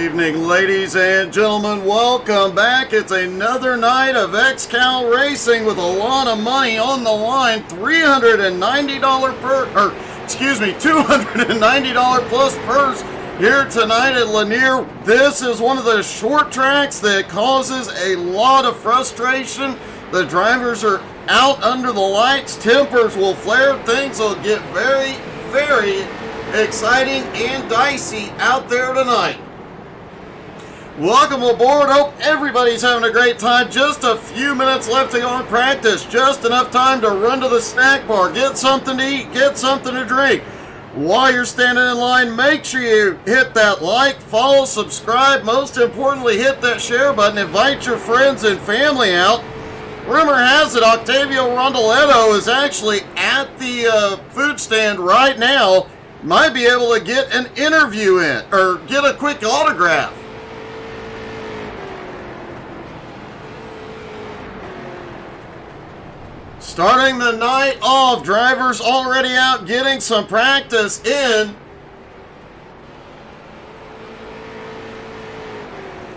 evening, ladies and gentlemen. Welcome back. It's another night of XCAL Racing with a lot of money on the line. $290 plus purse here tonight at Lanier. This is one of the short tracks that causes a lot of frustration. The drivers are out under the lights. Tempers will flare. Things will get very, very exciting and dicey out there tonight. Welcome aboard. Hope everybody's having a great time. Just a few minutes left to go in practice. Just enough time to run to the snack bar, get something to eat, get something to drink. While you're standing in line, make sure you hit that like, follow, subscribe. Most importantly, hit that share button. Invite your friends and family out. Rumor has it Octavio Rondoletto is actually at the food stand right now. Might be able to get an interview in, or get a quick autograph. Starting the night off, drivers already out getting some practice in.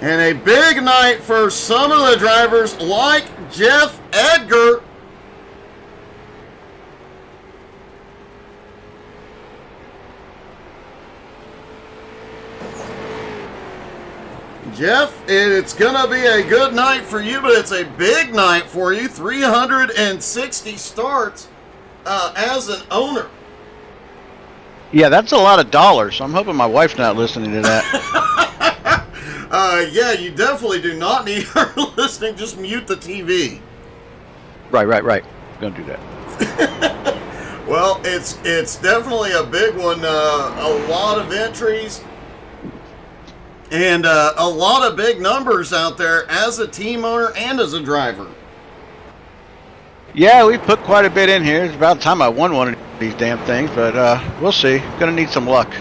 And a big night for some of the drivers like Jeff Edgar. Jeff, it's going to be a good night for you, but it's a big night for you. 360 starts as an owner. Yeah, that's a lot of dollars. I'm hoping my wife's not listening to that. Yeah, you definitely do not need her listening. Just mute the TV. Right. Gonna do that. Well, it's definitely a big one. A lot of entries. And a lot of big numbers out there as a team owner and as a driver. Yeah, we put quite a bit in here. It's about time I won one of these damn things, but we'll see. Gonna need some luck.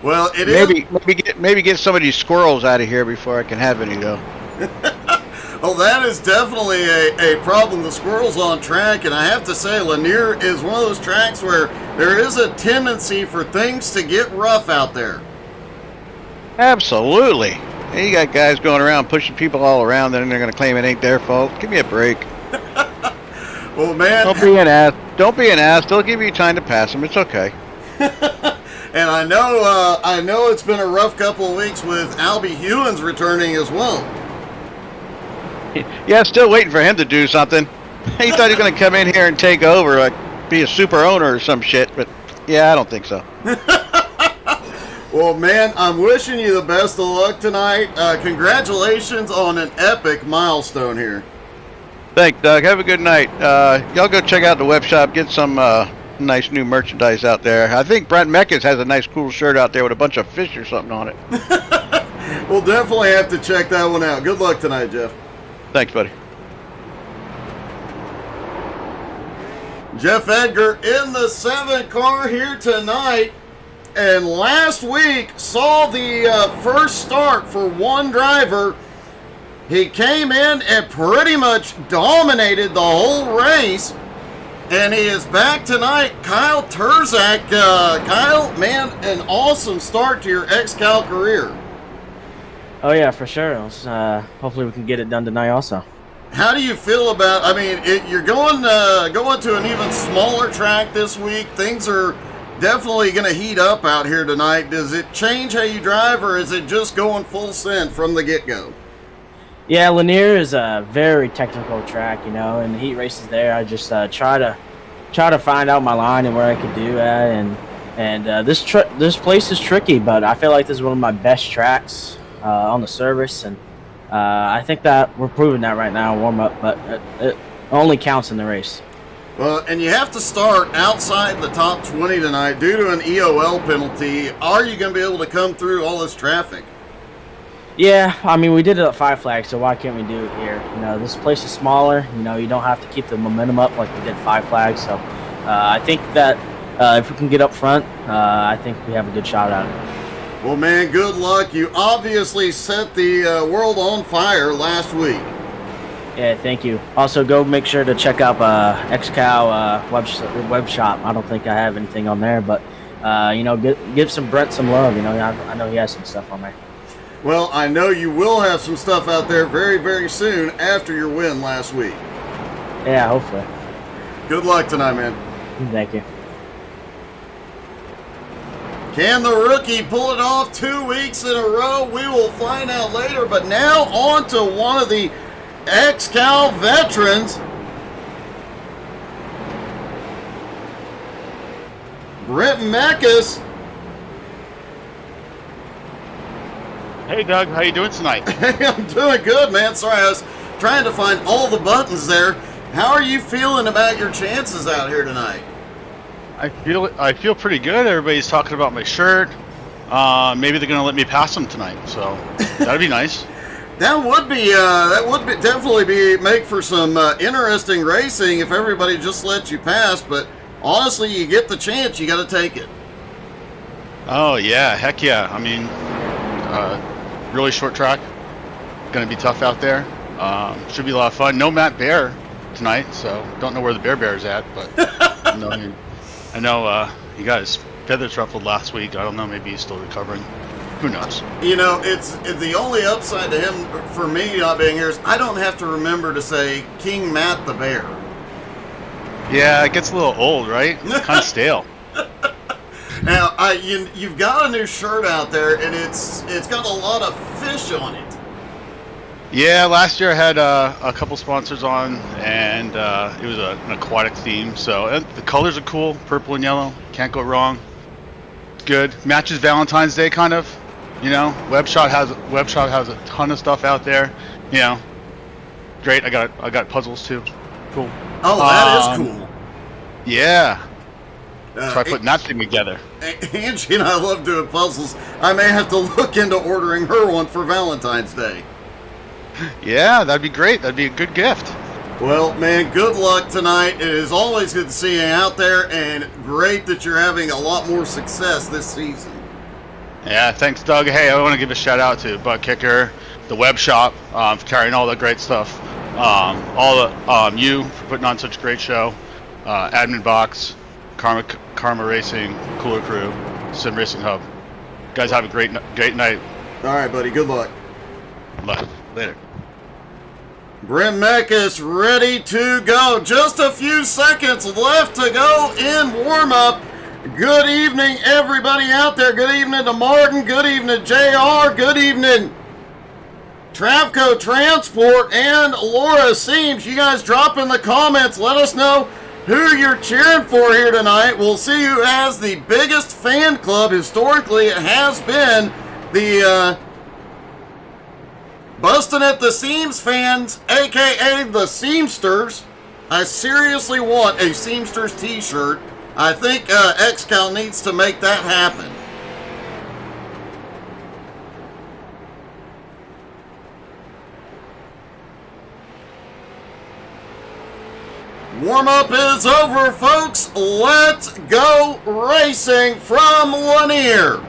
Well, maybe get some of these squirrels out of here before I can have any, though. Well, that is definitely a problem. The squirrels on track, and I have to say, Lanier is one of those tracks where there is a tendency for things to get rough out there. Absolutely. Hey, you got guys going around pushing people all around, then they're going to claim it ain't their fault. Give me a break. Well, man. Don't be an ass. Don't be an ass. They'll give you time to pass them. It's okay. And I know it's been a rough couple of weeks with Albie Hewins returning as well. Yeah, still waiting for him to do something. He thought he was going to come in here and take over, like be a super owner or some shit, but yeah, I don't think so. Well, man, I'm wishing you the best of luck tonight. Congratulations on an epic milestone here. Thanks, Doug. Have a good night. Y'all go check out the web shop. Get some nice new merchandise out there. I think Brent Meckes has a nice cool shirt out there with a bunch of fish or something on it. We'll definitely have to check that one out. Good luck tonight, Jeff. Thanks, buddy. Jeff Edgar in the 7 car here tonight. And last week saw the first start for one driver. He came in and pretty much dominated the whole race. And he is back tonight, Kyle Terzak. Kyle, man, an awesome start to your XCAL career. Oh, yeah, for sure. Hopefully we can get it done tonight also. How do you feel about, you're going to an even smaller track this week. Things are definitely going to heat up out here tonight. Does it change how you drive, or is it just going full send from the get-go? Yeah, Lanier is a very technical track, and the heat races there, I just try to find out my line and where I could do at, and this place is tricky, but I feel like this is one of my best tracks on the service, and I think that we're proving that right now in warm-up, but it only counts in the race. Well, and you have to start outside the top 20 tonight due to an EOL penalty. Are you going to be able to come through all this traffic? Yeah, we did it at 5 Flags, so why can't we do it here? This place is smaller. You don't have to keep the momentum up like we did 5 Flags. So I think that if we can get up front, I think we have a good shot at it. Well, man, good luck. You obviously set the world on fire last week. Yeah, thank you. Also, go make sure to check out XCAL web shop. I don't think I have anything on there, but give some Brent some love. I know he has some stuff on there. Well, I know you will have some stuff out there very, very soon after your win last week. Yeah, hopefully. Good luck tonight, man. Thank you. Can the rookie pull it off 2 weeks in a row? We will find out later. But now on to one of the XCAL veterans. Brent Meckes. Hey Doug, how you doing tonight? Hey, I'm doing good, man. Sorry, I was trying to find all the buttons there. How are you feeling about your chances out here tonight? I feel pretty good. Everybody's talking about my shirt. Maybe they're gonna let me pass them tonight, so that'd be nice. That would definitely make for some interesting racing if everybody just let you pass. But honestly, you get the chance, you got to take it. Oh yeah, heck yeah. I mean, really short track. Gonna be tough out there. Should be a lot of fun. No Matt Bear tonight, so don't know where the Bear is at, but I know he got his feathers ruffled last week. I don't know, maybe he's still recovering. Who knows? You know, it's the only upside to him for me not being here is I don't have to remember to say King Matt the Bear. Yeah, it gets a little old, right? Kind of stale. Now, you've got a new shirt out there, and it's got a lot of fish on it. Yeah, last year I had a couple sponsors on, and it was an aquatic theme. So the colors are cool, purple and yellow. Can't go wrong. Good. Matches Valentine's Day, kind of. You know, Webshot has a ton of stuff out there. You know, great. I got puzzles too. Cool. Oh, that is cool. Yeah. Try putting that thing together. Angie and I love doing puzzles. I may have to look into ordering her one for Valentine's Day. Yeah, that'd be great. That'd be a good gift. Well, man, good luck tonight. It is always good to see you out there, and great that you're having a lot more success this season. Yeah, thanks, Doug. Hey, I want to give a shout out to Butt Kicker, the web shop, for carrying all the great stuff. You for putting on such a great show. Admin Box, Karma Racing, Cooler Crew, Sim Racing Hub. You guys have a great night. All right, buddy. Good luck. Later. Brent Meckes ready to go. Just a few seconds left to go in warm-up. Good evening, everybody out there. Good evening to Martin. Good evening, JR. Good evening, Travco Transport and Laura Seams. You guys drop in the comments. Let us know who you're cheering for here tonight. We'll see who has the biggest fan club. Historically, it has been the Bustin' at the Seams fans, a.k.a. the Seamsters. I seriously want a Seamsters t-shirt. I think XCAL needs to make that happen. Warm-up is over, folks. Let's go racing from Lanier.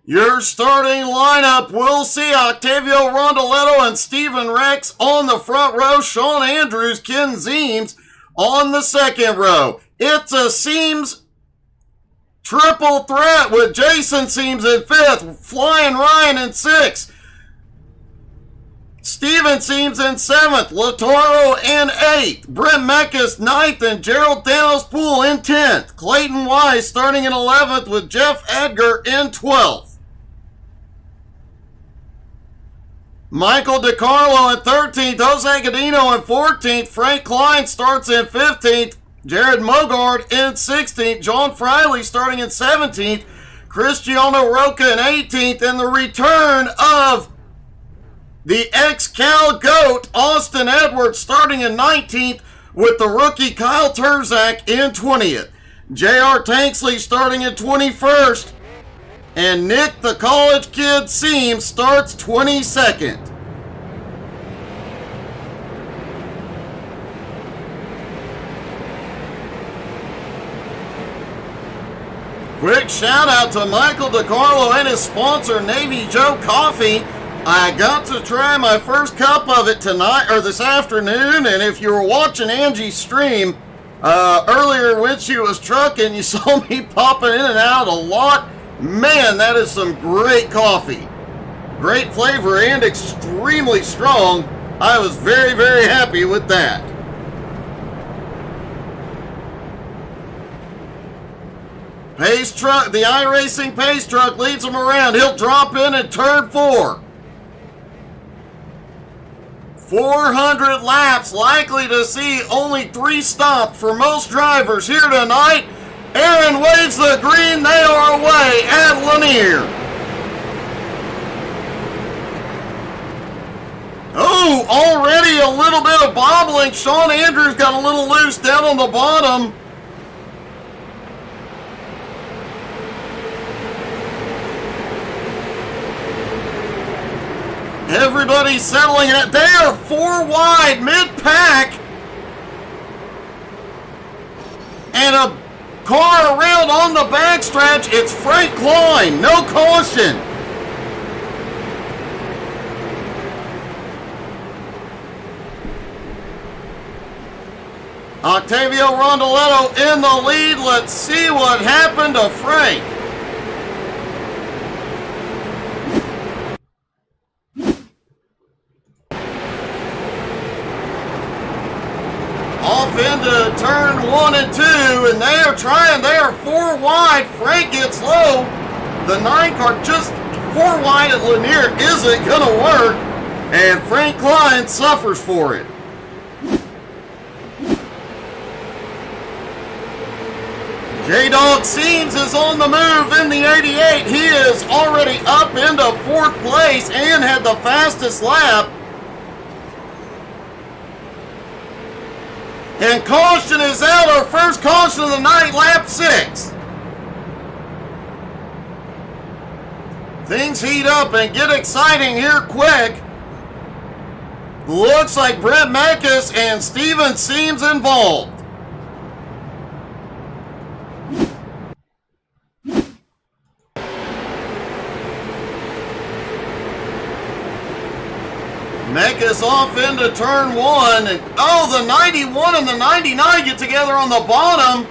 Your starting lineup, we'll see Octavio Rondoletto and Steven Rex on the front row. Sean Andrews, Ken Zeems on the second row. It's a Seams triple threat with Jason Seams in fifth, Flying Ryan in sixth, Steven Seams in seventh, Latoro in eighth, Brent Meckes ninth, and Gerald Thanos Poole in 10th. Clayton Wise starting in 11th with Jeff Edgar in 12th. Michael DiCarlo in 13th, Jose Gadino in 14th, Frank Klein starts in 15th, Jared Mogard in 16th, John Friley starting in 17th, Cristiano Roca in 18th, and the return of the XCAL GOAT, Austin Edwards, starting in 19th with the rookie Kyle Terzak in 20th. J.R. Tanksley starting in 21st. And Nick the College Kid Seams starts 22nd. Quick shout out to Michael DiCarlo and his sponsor, Navy Joe Coffee. I got to try my first cup of it tonight, or this afternoon, and if you were watching Angie's stream earlier when she was trucking, you saw me popping in and out a lot. Man, that is some great coffee. Great flavor and extremely strong. I was very, very happy with that. Pace truck, the iRacing pace truck leads him around. He'll drop in at turn 4. 400 laps, likely to see only 3 stops for most drivers here tonight. Aaron waves the green, they are away at Lanier. Oh, already a little bit of bobbling. Sean Andrews got a little loose down on the bottom. Everybody's settling it. They are 4 wide mid-pack. And a car around on the backstretch. It's Frank Klein. No caution. Octavio Rondoletto in the lead. Let's see what happened to Frank. Off into turn 1 and 2, and they are trying. They are 4 wide. Frank gets low. The 9 car just 4 wide at Lanier isn't going to work, and Frank Klein suffers for it. J-Dog Seams is on the move in the 88. He is already up into 4th place and had the fastest lap. And caution is out. Our first caution of the night, lap 6. Things heat up and get exciting here quick. Looks like Brett Mekas and Steven Seams involved. Mekas off into turn 1. And, oh, the 91 and the 99 get together on the bottom.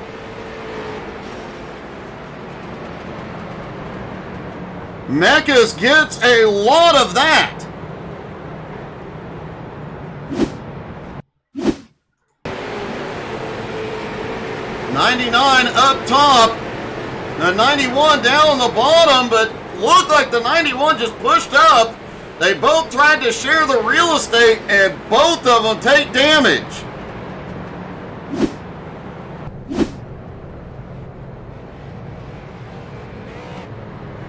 Mekas gets a lot of that. '99 up top. The 91 down on the bottom, but looked like the 91 just pushed up. They both tried to share the real estate, and both of them take damage.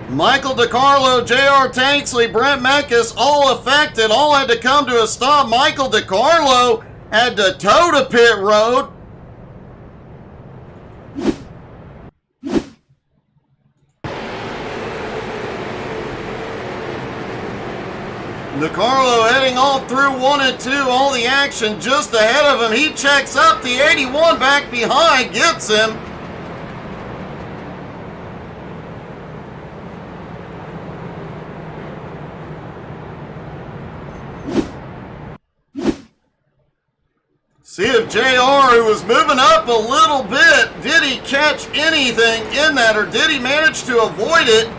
Michael DiCarlo, J.R. Tanksley, Brent Mekas, all affected, all had to come to a stop. Michael DiCarlo had to tow to pit road. DiCarlo heading off through 1 and 2, all the action just ahead of him. He checks up, the 81 back behind gets him. See if JR, who was moving up a little bit, did he catch anything in that, or did he manage to avoid it?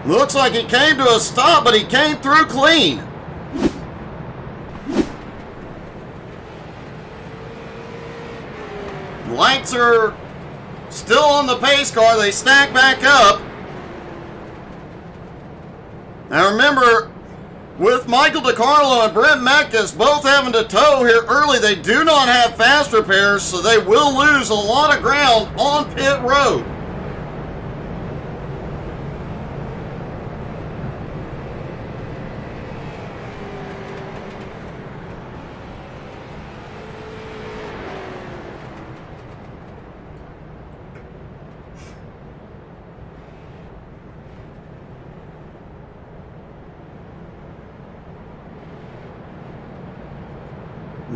Looks like he came to a stop, but he came through clean. Lights are still on the pace car. They stack back up. Now remember, with Michael DiCarlo and Brent Mekas both having to tow here early, they do not have fast repairs, so they will lose a lot of ground on pit road.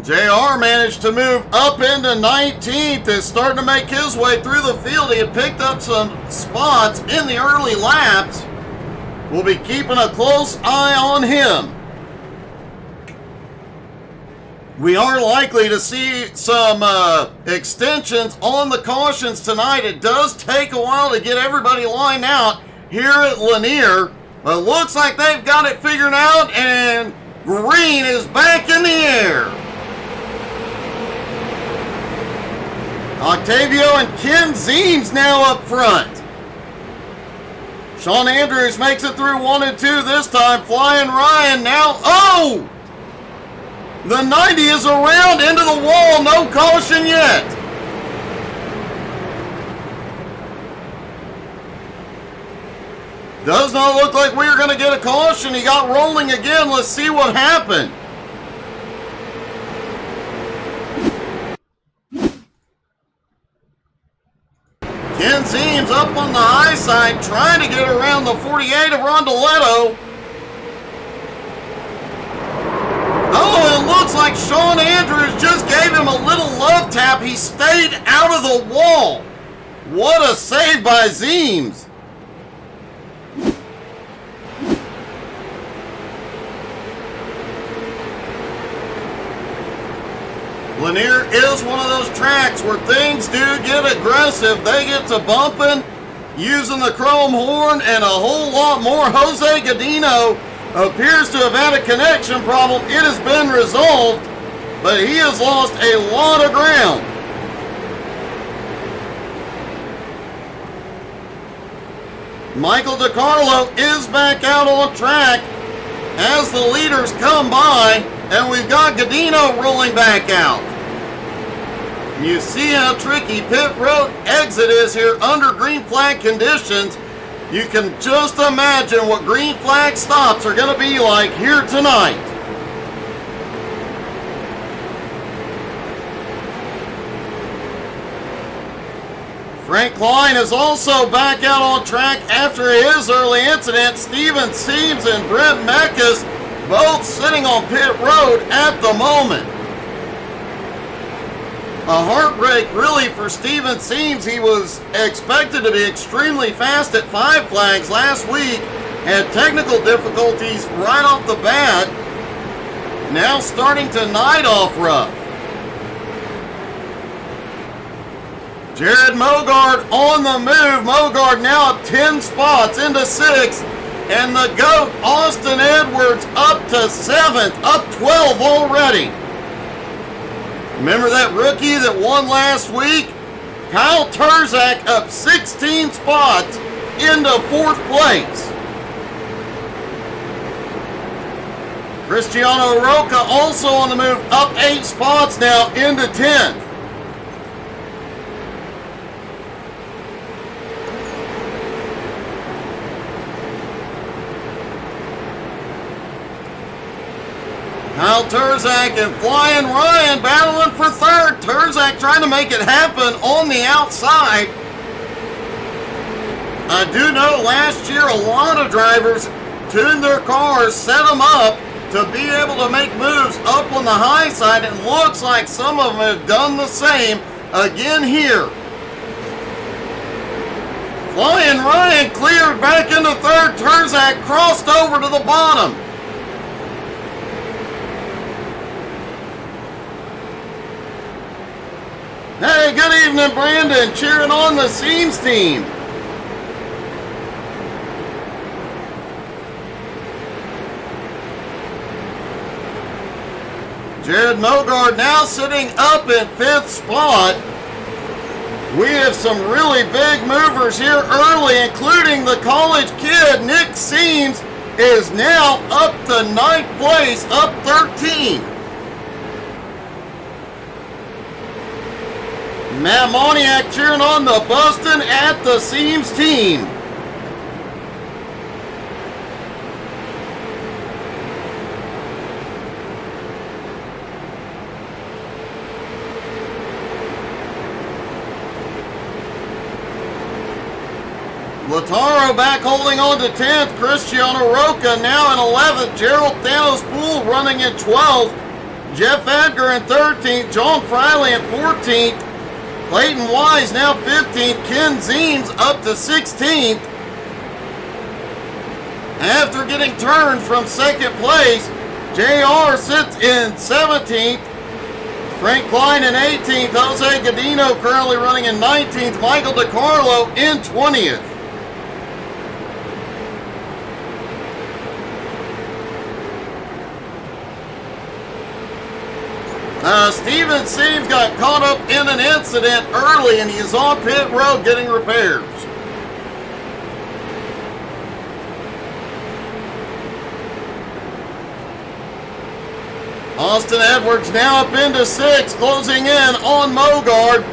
JR managed to move up into 19th, is starting to make his way through the field. He had picked up some spots in the early laps. We'll be keeping a close eye on him. We are likely to see some extensions on the cautions tonight. It does take a while to get everybody lined out here at Lanier, but it looks like they've got it figured out, and green is back in the air. Octavio and Ken Zeems now up front. Sean Andrews makes it through 1 and 2 this time. Flying Ryan now. Oh! The 90 is around into the wall. No caution yet. Does not look like we're going to get a caution. He got rolling again. Let's see what happened. Ken Zeems up on the high side, trying to get around the 48 of Rondoletto. Oh, it looks like Sean Andrews just gave him a little love tap. He stayed out of the wall. What a save by Zeems. Lanier is one of those tracks where things do get aggressive. They get to bumping, using the chrome horn, and a whole lot more. Jose Godino appears to have had a connection problem. It has been resolved, but he has lost a lot of ground. Michael DiCarlo is back out on track as the leaders come by, and we've got Godino rolling back out. You see how tricky pit road exit is here under green flag conditions. You can just imagine what green flag stops are going to be like here tonight. Frank Klein is also back out on track after his early incident. Steven Seams and Brent Mekas both sitting on pit road at the moment. A heartbreak really for Steven Seams. He was expected to be extremely fast at Five Flags last week. Had technical difficulties right off the bat. Now starting tonight off rough. Jared Mogard on the move. Mogard now up 10 spots into 6th. And the GOAT, Austin Edwards, up to 7th, up 12 already. Remember that rookie that won last week? Kyle Turzak up 16 spots into 4th place. Cristiano Roca also on the move, up 8 spots now into 10th. Kyle Turzak and Flying Ryan battling for 3rd. Turzak trying to make it happen on the outside. I do know last year a lot of drivers tuned their cars, set them up to be able to make moves up on the high side. It looks like some of them have done the same again here. Flying Ryan cleared back into 3rd. Turzak crossed over to the bottom. Hey, good evening, Brandon. Cheering on the Seams team. Jared Mogard now sitting up in 5th spot. We have some really big movers here early, including the college kid, Nick Seams, is now up to 9th place, up 13. Matt Moniak cheering on the Bustin' at the Seams team. Lataro back holding on to 10th. Cristiano Roca now in 11th. Gerald Thanos Poole running in 12th. Jeff Edgar in 13th. John Friley in 14th. Clayton Wise now 15th. Ken Zeems up to 16th. After getting turned from second place, JR sits in 17th. Frank Klein in 18th. Jose Godino currently running in 19th. Michael DiCarlo in 20th. Steven Seaves got caught up in an incident early and he is on pit road getting repairs. Austin Edwards now up into 6th, closing in on Mogard.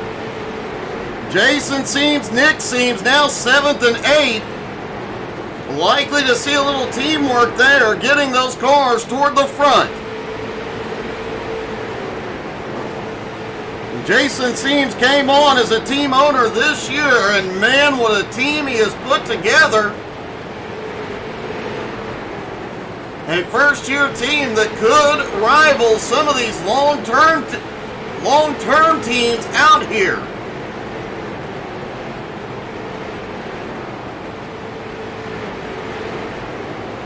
Jason Seames, Nick Seames now 7th and 8th. Likely to see a little teamwork there, getting those cars toward the front. Jason Seames came on as a team owner this year, and man, what a team he has put together. A first-year team that could rival some of these long-term teams out here.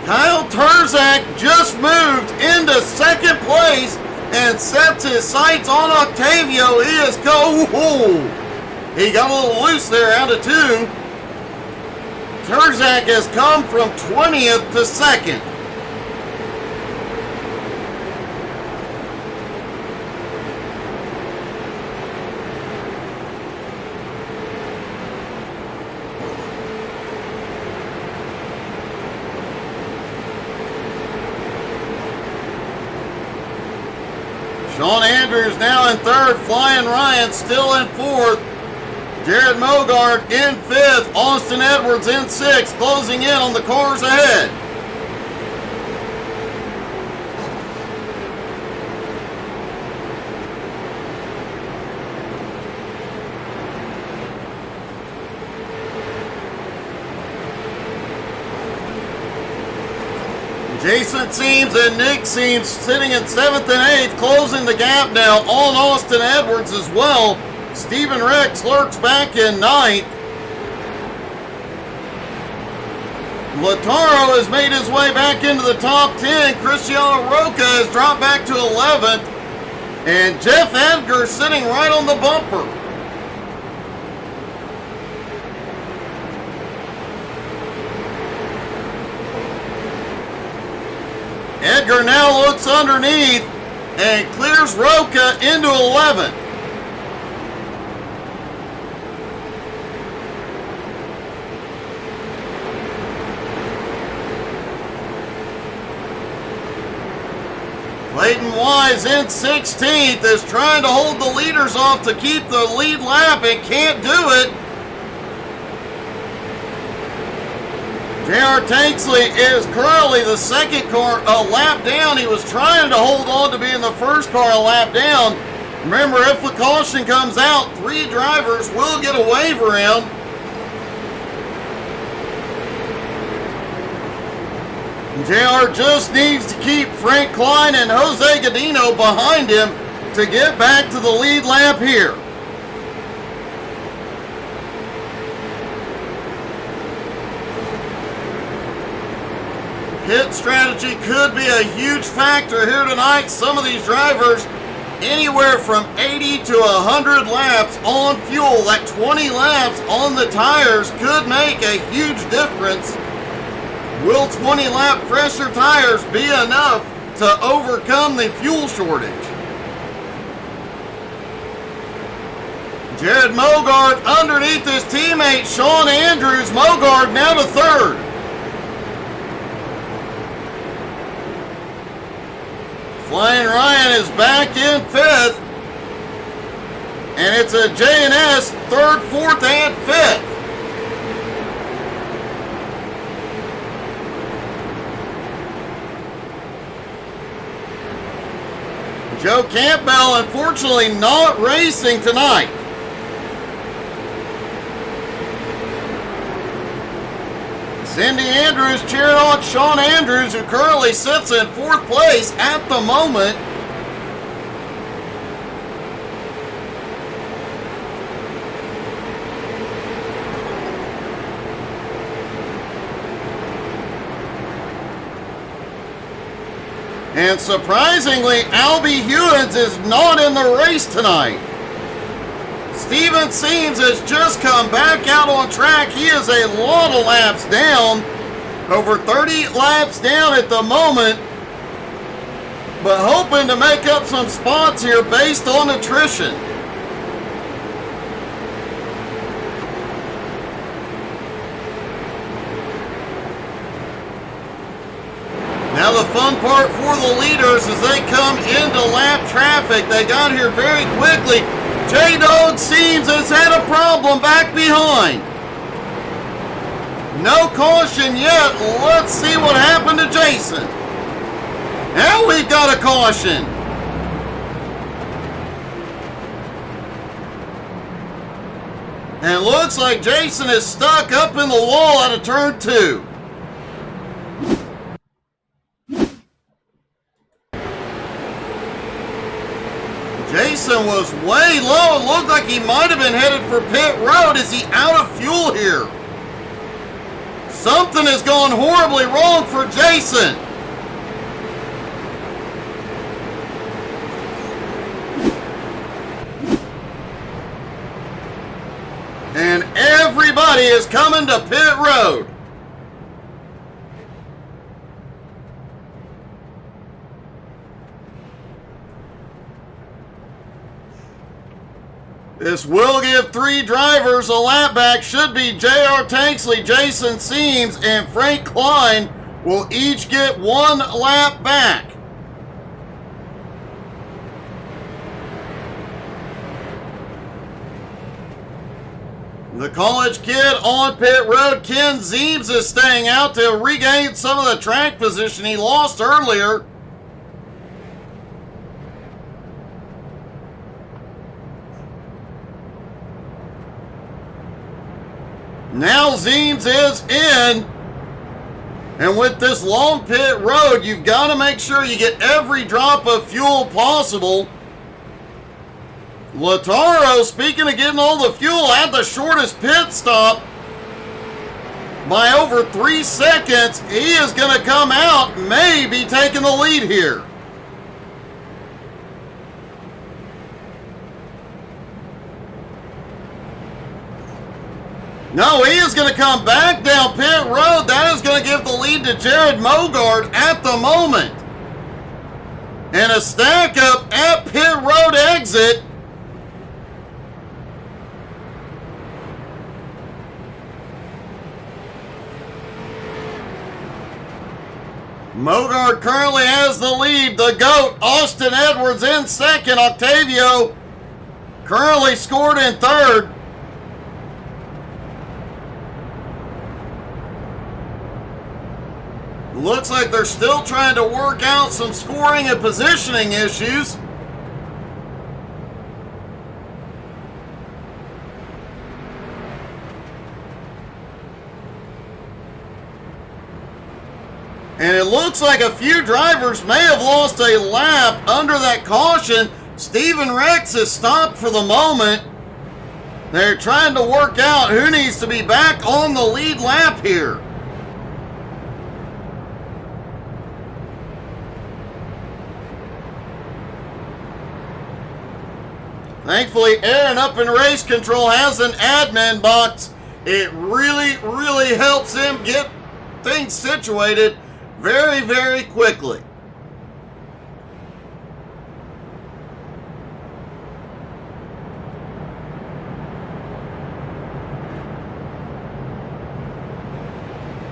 Kyle Turzak just moved into second place and sets his sights on Octavio. He is he got a little loose there out of 2. Turzak has come from 20th to 2nd. Sean Andrews now in 3rd. Flying Ryan still in 4th. Jared Mogard in 5th. Austin Edwards in 6th. Closing in on the cars ahead. Jason Seames and Nick Seames sitting in 7th and 8th, closing the gap now on Austin Edwards as well. Stephen Rex lurks back in 9th. Lataro has made his way back into the top 10. Cristiano Roca has dropped back to 11th. And Jeff Edgar sitting right on the bumper. Edgar now looks underneath and clears Roca into 11th. Clayton Wise in 16th is trying to hold the leaders off to keep the lead lap and can't do it. J.R. Tanksley is currently the second car a lap down. He was trying to hold on to being the first car a lap down. Remember, if the caution comes out, 3 drivers will get a wave around. JR just needs to keep Frank Klein and Jose Godino behind him to get back to the lead lap here. Pit strategy could be a huge factor here tonight. Some of these drivers anywhere from 80 to 100 laps on fuel. That 20 laps on the tires could make a huge difference. Will 20 lap fresher tires be enough to overcome the fuel shortage? Jared Mogard underneath his teammate Sean Andrews. Mogard now to 3rd. Flying Ryan is back in 5th. And it's a J&S 3rd, 4th, and 5th. Joe Campbell, unfortunately, not racing tonight. Cindy Andrews cheering on Sean Andrews, who currently sits in 4th place at the moment. And surprisingly, Albie Hewins is not in the race tonight. Steven Seams has just come back out on track. He is a lot of laps down, over 30 laps down at the moment, but hoping to make up some spots here based on attrition. Now the fun part for the leaders as they come into lap traffic. They got here very quickly. J-Dog Seams has had a problem back behind. No caution yet. Let's see what happened to Jason. Now we've got a caution. And it looks like Jason is stuck up in the wall out of turn 2. Jason was way low. It looked like he might have been headed for pit road. Is he out of fuel here? Something has gone horribly wrong for Jason. And everybody is coming to pit road. This will give 3 drivers a lap back. Should be J.R. Tanksley, Jason Seams, and Frank Klein will each get 1 lap back. The college kid on pit road, Ken Zeems, is staying out to regain some of the track position he lost earlier. Now Zeems is in. And with this long pit road, you've got to make sure you get every drop of fuel possible. Lataro, speaking of getting all the fuel, had the shortest pit stop by over 3 seconds. He is going to come out, maybe taking the lead here. No, he is going to come back down pit road. That is going to give the lead to Jared Mogard at the moment. And a stack up at pit road exit. Mogard currently has the lead. The GOAT, Austin Edwards, in second. Octavio currently scored in third. Looks like they're still trying to work out some scoring and positioning issues. And it looks like a few drivers may have lost a lap under that caution. Steven Rex is stopped for the moment. They're trying to work out who needs to be back on the lead lap here. Thankfully, Aaron up in race control has an admin box. It really helps him get things situated very, very quickly.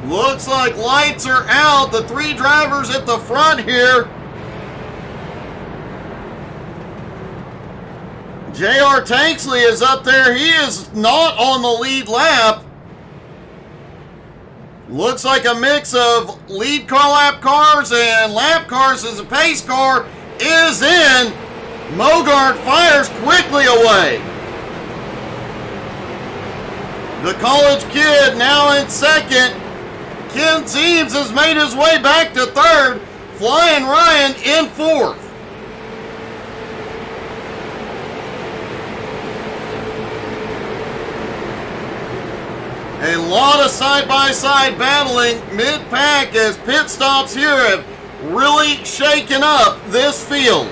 Looks like lights are out. The 3 drivers at the front here. J.R. Tanksley is up there. He is not on the lead lap. Looks like a mix of lead car lap cars and lap cars as a pace car is in. Mogard fires quickly away. The college kid now in second. Ken Zeems has made his way back to third. Flying Ryan in fourth. A lot of side-by-side battling mid-pack as pit stops here have really shaking up this field.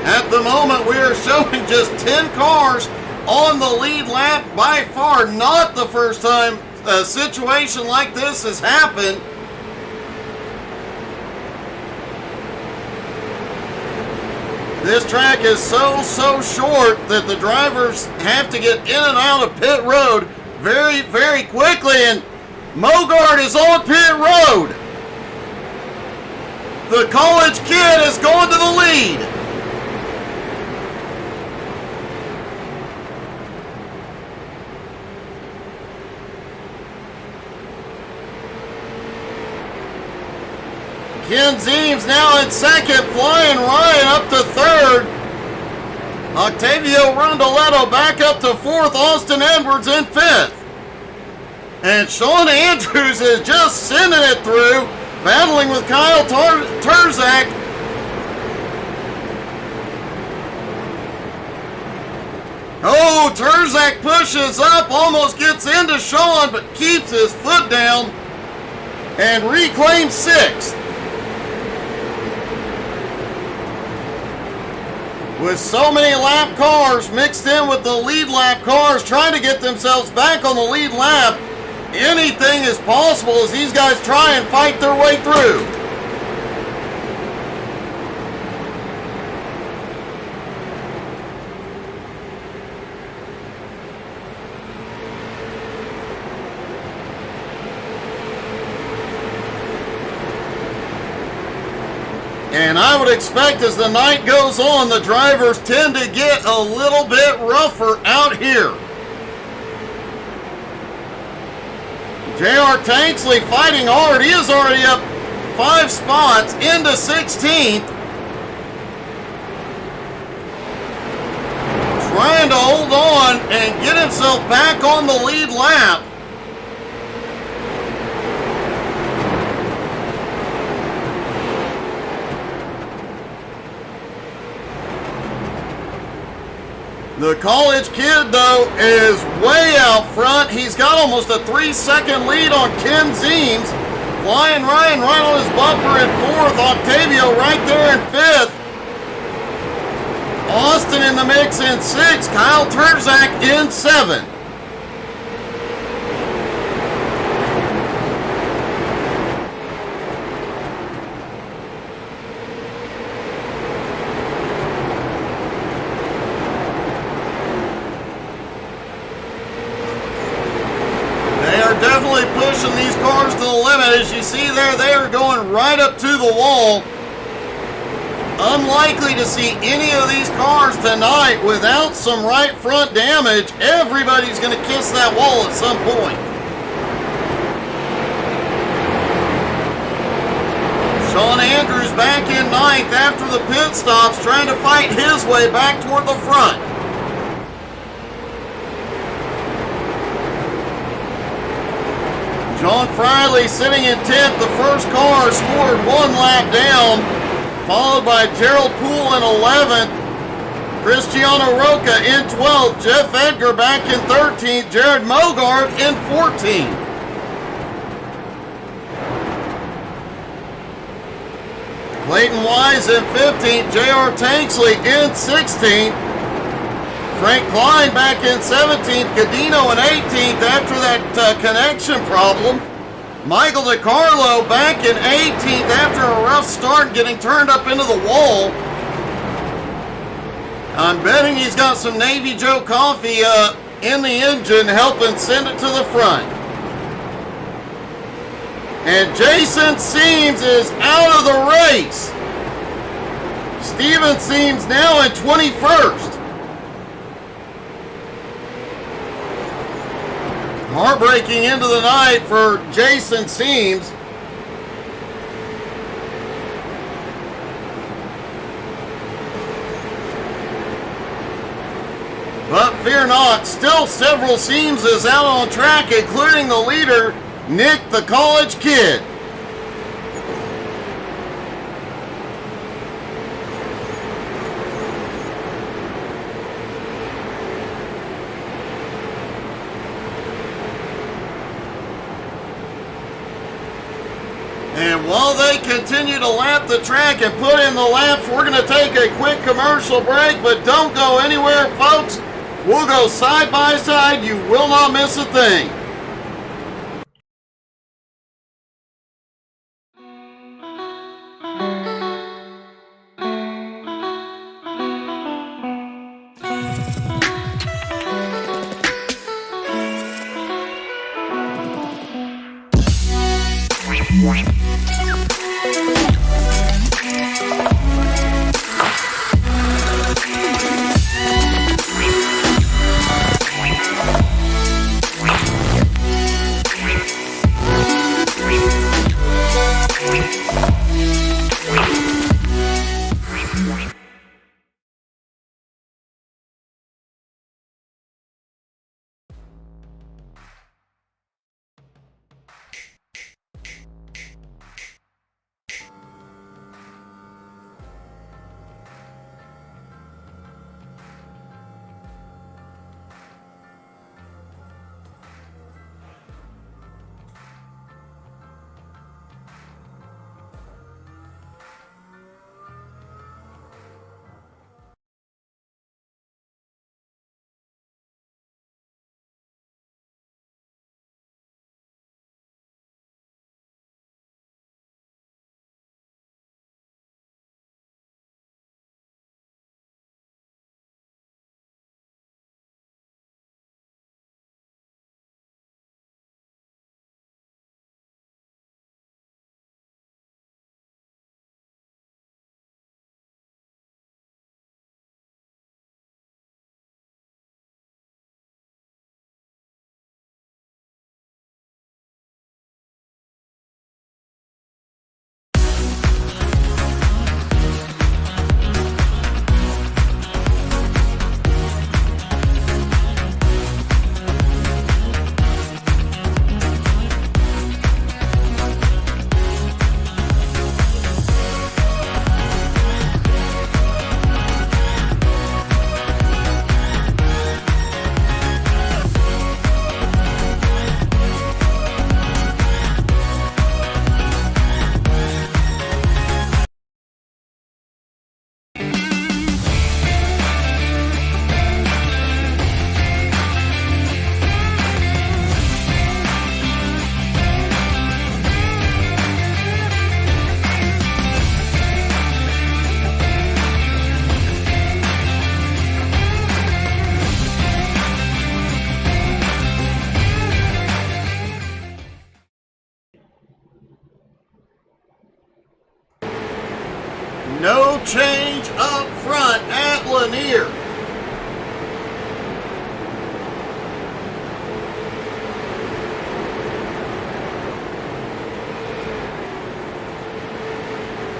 At the moment, we are showing just 10 cars on the lead lap. By far not the first time a situation like this has happened. This track is so short that the drivers have to get in and out of pit road very, very quickly, and Mogart is on pit road. The college kid is going to the lead. Ken Zeems now in second, flying Ryan up to third. Octavio Rondoletto back up to fourth, Austin Edwards in fifth. And Sean Andrews is just sending it through, battling with Kyle Turzak. Oh, Turzak pushes up, almost gets into Sean, but keeps his foot down and reclaims sixth. With so many lap cars mixed in with the lead lap cars trying to get themselves back on the lead lap, anything is possible as these guys try and fight their way through. And I would expect as the night goes on, the drivers tend to get a little bit rougher out here. J.R. Tanksley fighting hard. He is already up 5 spots into 16th. Trying to hold on and get himself back on the lead lap. The college kid, though, is way out front. He's got almost a 3-second lead on Ken Zeems. Flying Ryan right on his bumper in fourth. Octavio right there in fifth. Austin in the mix in sixth. Kyle Turzak in seventh. Definitely pushing these cars to the limit. As you see there, they are going right up to the wall. Unlikely to see any of these cars tonight without some right front damage. Everybody's going to kiss that wall at some point. Sean Andrews back in ninth after the pit stops, trying to fight his way back toward the front. John Friley sitting in 10th. The first car scored 1 lap down, followed by Gerald Poole in 11th. Cristiano Roca in 12th. Jeff Edgar back in 13th. Jared Mogart in 14th. Clayton Wise in 15th. J.R. Tanksley in 16th. Frank Klein back in 17th, Cadino in 18th after that connection problem. Michael DiCarlo back in 18th after a rough start getting turned up into the wall. I'm betting he's got some Navy Joe coffee in the engine helping send it to the front. And Jason Seams is out of the race. Steven Seams now in 21st. Heartbreaking into the night for Jason Seams. But fear not, still several Seamses out on track, including the leader, Nick the College Kid. And while they continue to lap the track and put in the laps, we're going to take a quick commercial break, but don't go anywhere, folks. We'll go side by side. You will not miss a thing. No change up front at Lanier.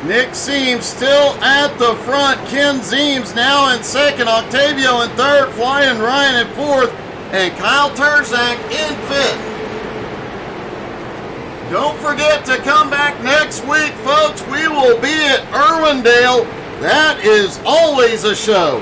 Nick Seams still at the front. Ken Zeems now in second. Octavio in third. Flying Ryan in fourth. And Kyle Terzak in fifth. Don't forget to come back next week, folks. We will be at Irwindale. That is always a show.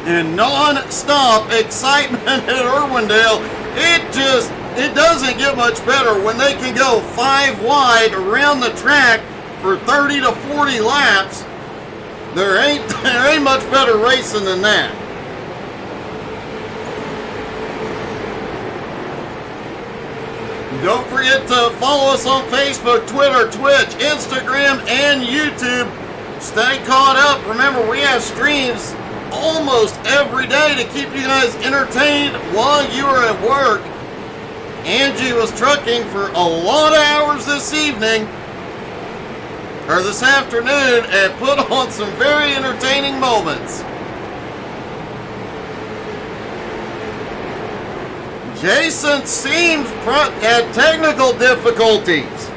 And non-stop excitement at Irwindale. It doesn't get much better when they can go 5 wide around the track for 30 to 40 laps. There ain't much better racing than that. Don't forget to follow us on Facebook, Twitter, Twitch, Instagram, and YouTube. Stay caught up. Remember, we have streams almost every day to keep you guys entertained while you are at work. Angie was trucking for a lot of hours this evening, or this afternoon, and put on some very entertaining moments. Jason Seams had technical difficulties.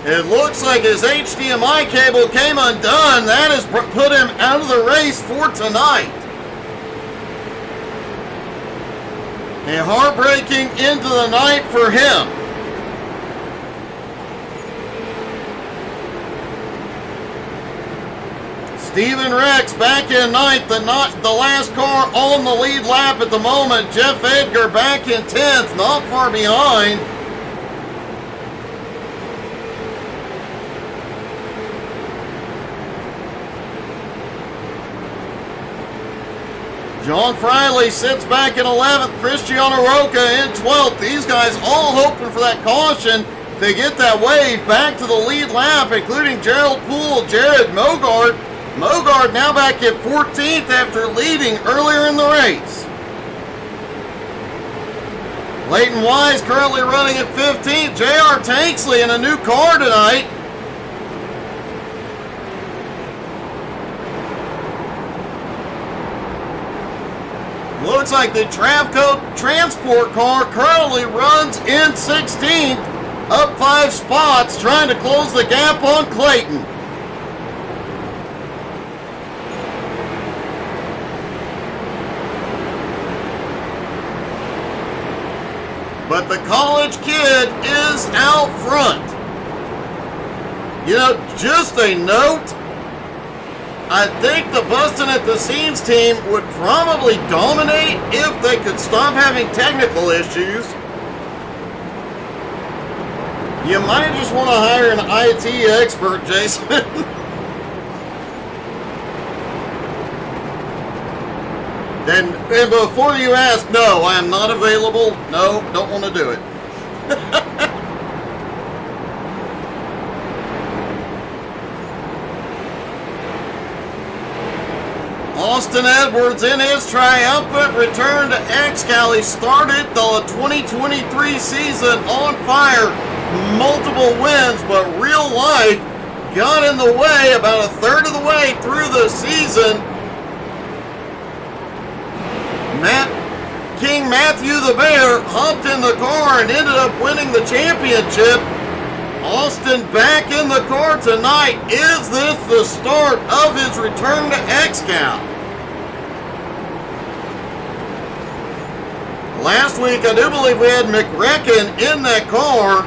It looks like his HDMI cable came undone. That has put him out of the race for tonight. A heartbreaking end to the night for him. Steven Rex back in ninth, the last car on the lead lap at the moment. Jeff Edgar back in 10th, not far behind. John Friley sits back in 11th. Cristiano Roca in 12th. These guys all hoping for that caution to get that wave back to the lead lap, including Gerald Poole, Jared Mogart. Mogart now back at 14th after leading earlier in the race. Leighton Wise currently running at 15th. J.R. Tanksley in a new car tonight. Looks like the Travco transport car currently runs in 16th, up 5 spots, trying to close the gap on Clayton. But the college kid is out front. You know, just a note, I think the Bustin' at the Seams team would probably dominate if they could stop having technical issues. You might just want to hire an IT expert, Jason. And before you ask, no, I am not available. No, don't want to do it. Austin Edwards in his triumphant return to XCAL. He started the 2023 season on fire. Multiple wins, but real life got in the way about a third of the way through the season. King Matthew the Bear hopped in the car and ended up winning the championship. Austin back in the car tonight. Is this the start of his return to XCAL? Last week, I do believe we had McRecken in that car.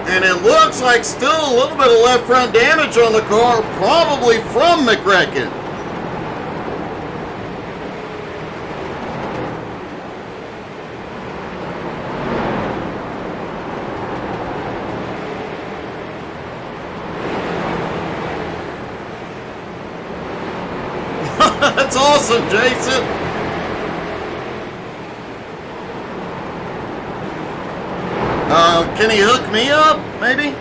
And it looks like still a little bit of left front damage on the car, probably from McRecken. That's awesome, Jason. Can he hook me up, maybe?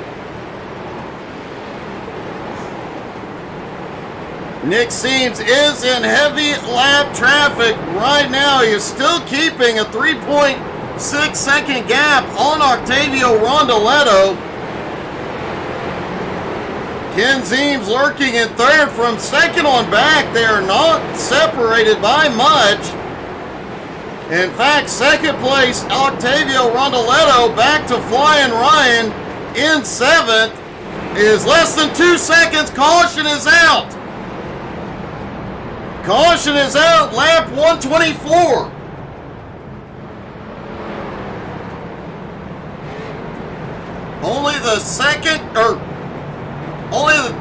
Nick Seams is in heavy lap traffic right now. He is still keeping a 3.6 second gap on Octavio Rondoletto. Ken Zeems lurking in third from second on back. They are not separated by much. In fact, second place, Octavio Rondoletto back to Flying Ryan in seventh. Is less than 2 seconds. Caution is out. Caution is out. Lap 124. Only the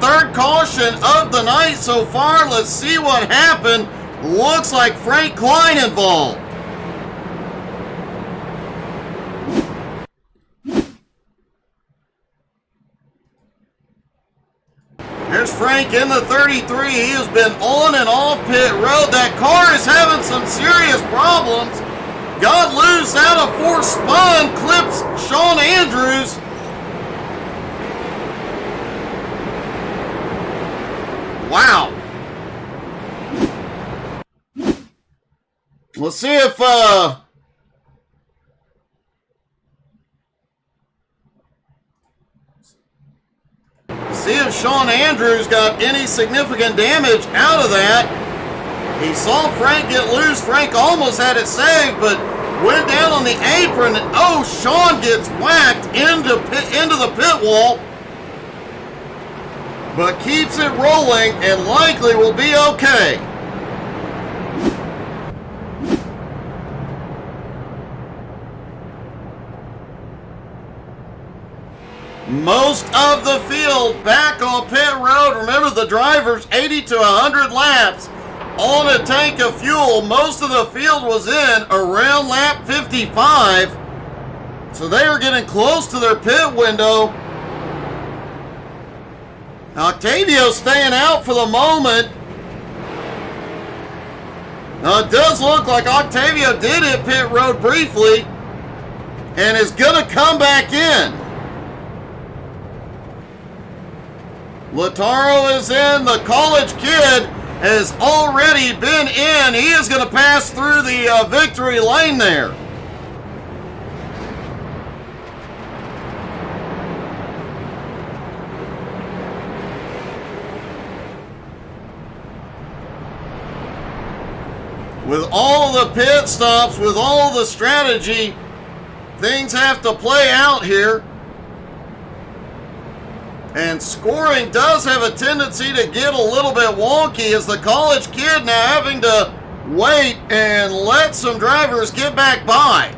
third caution of the night so far. Let's see what happened. Looks like Frank Klein involved. There's Frank in the 33. He has been on and off pit road. That car is having some serious problems. Got loose out of fourth spun, clips Sean Andrews. Wow. Let's see if Sean Andrews got any significant damage out of that. He saw Frank get loose. Frank almost had it saved, but went down on the apron. And, oh, Sean gets whacked into the pit wall, but keeps it rolling and likely will be okay. Most of the field back on pit road. Remember, the drivers 80 to 100 laps on a tank of fuel. Most of the field was in around lap 55. So they are getting close to their pit window. Octavio staying out for the moment. Now it does look like Octavio did hit pit road briefly and is going to come back in. Lataro is in. The college kid has already been in. He is going to pass through the victory lane there. With all the pit stops, with all the strategy, things have to play out here. And scoring does have a tendency to get a little bit wonky as the college kid now having to wait and let some drivers get back by.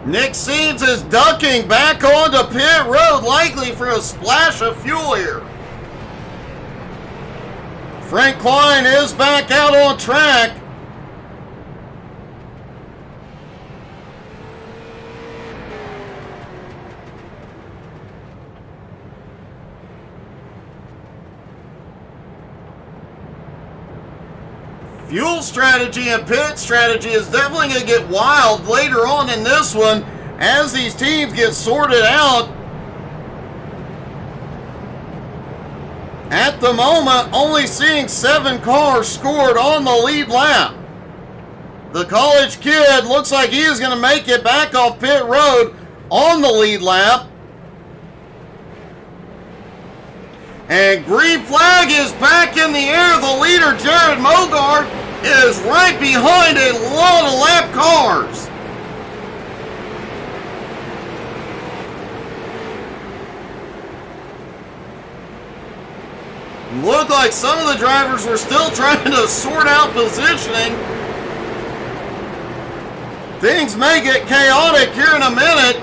Nick Seeds is ducking back onto pit road, likely for a splash of fuel here. Frank Klein is back out on track. Fuel strategy and pit strategy is definitely going to get wild later on in this one as these teams get sorted out. At the moment, only seeing 7 cars scored on the lead lap. The college kid looks like he is going to make it back off pit road on the lead lap. And green flag is back in the air. The leader, Jared Mogard, is right behind a lot of lap cars. Looked like some of the drivers were still trying to sort out positioning. Things may get chaotic here in a minute.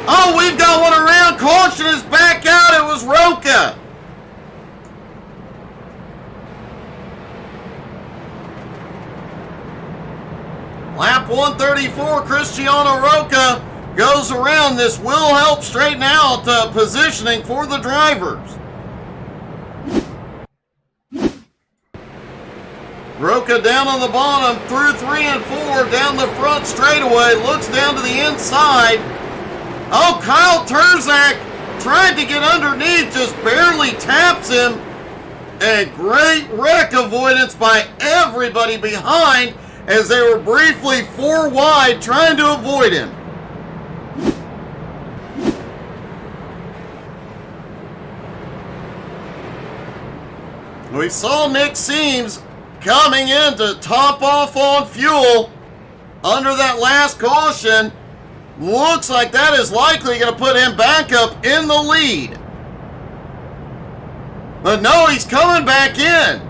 Oh, we've got one around. Caution is back out. It was Roca. Lap 134, Cristiano Roca goes around. This will help straighten out positioning for the drivers. Roca down on the bottom, through 3 and 4, down the front straightaway, looks down to the inside. Oh, Kyle Terzak tried to get underneath, just barely taps him. And great wreck avoidance by everybody behind, as they were briefly 4 wide trying to avoid him. We saw Nick Seams coming in to top off on fuel under that last caution. Looks like that is likely going to put him back up in the lead. But no, he's coming back in.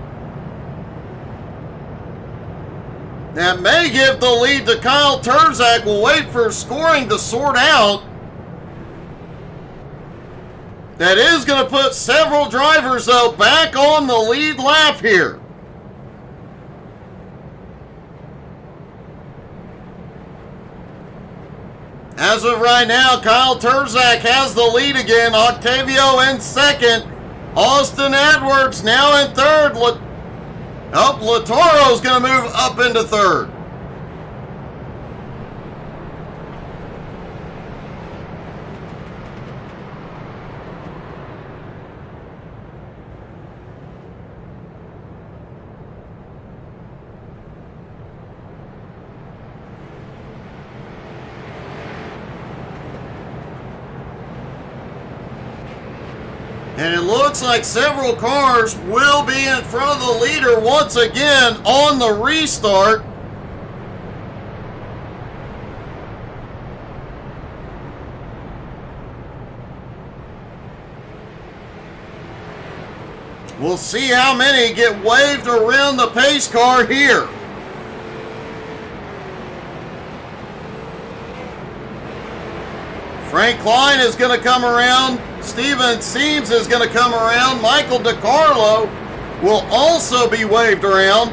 That may give the lead to Kyle Terzak. We'll wait for scoring to sort out. That is going to put several drivers, though, back on the lead lap here. As of right now, Kyle Terzak has the lead again. Octavio in second. Austin Edwards now in third. Lataro's going to move up into third. And it looks like several cars will be in front of the leader once again on the restart. We'll see how many get waved around the pace car here. Frank Klein is going to come around. Steven Seams is going to come around. Michael DiCarlo will also be waved around.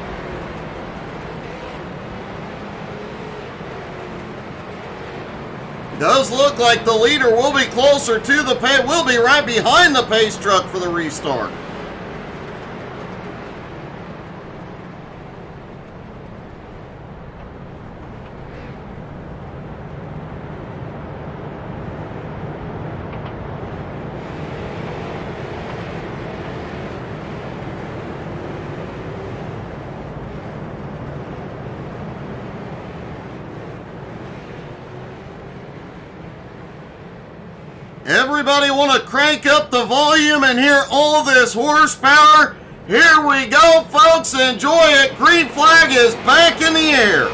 Does look like the leader will be closer to the pace, will be right behind the pace truck for the restart. Everybody want to crank up the volume and hear all this horsepower? Here we go, folks. Enjoy it. Green flag is back in the air.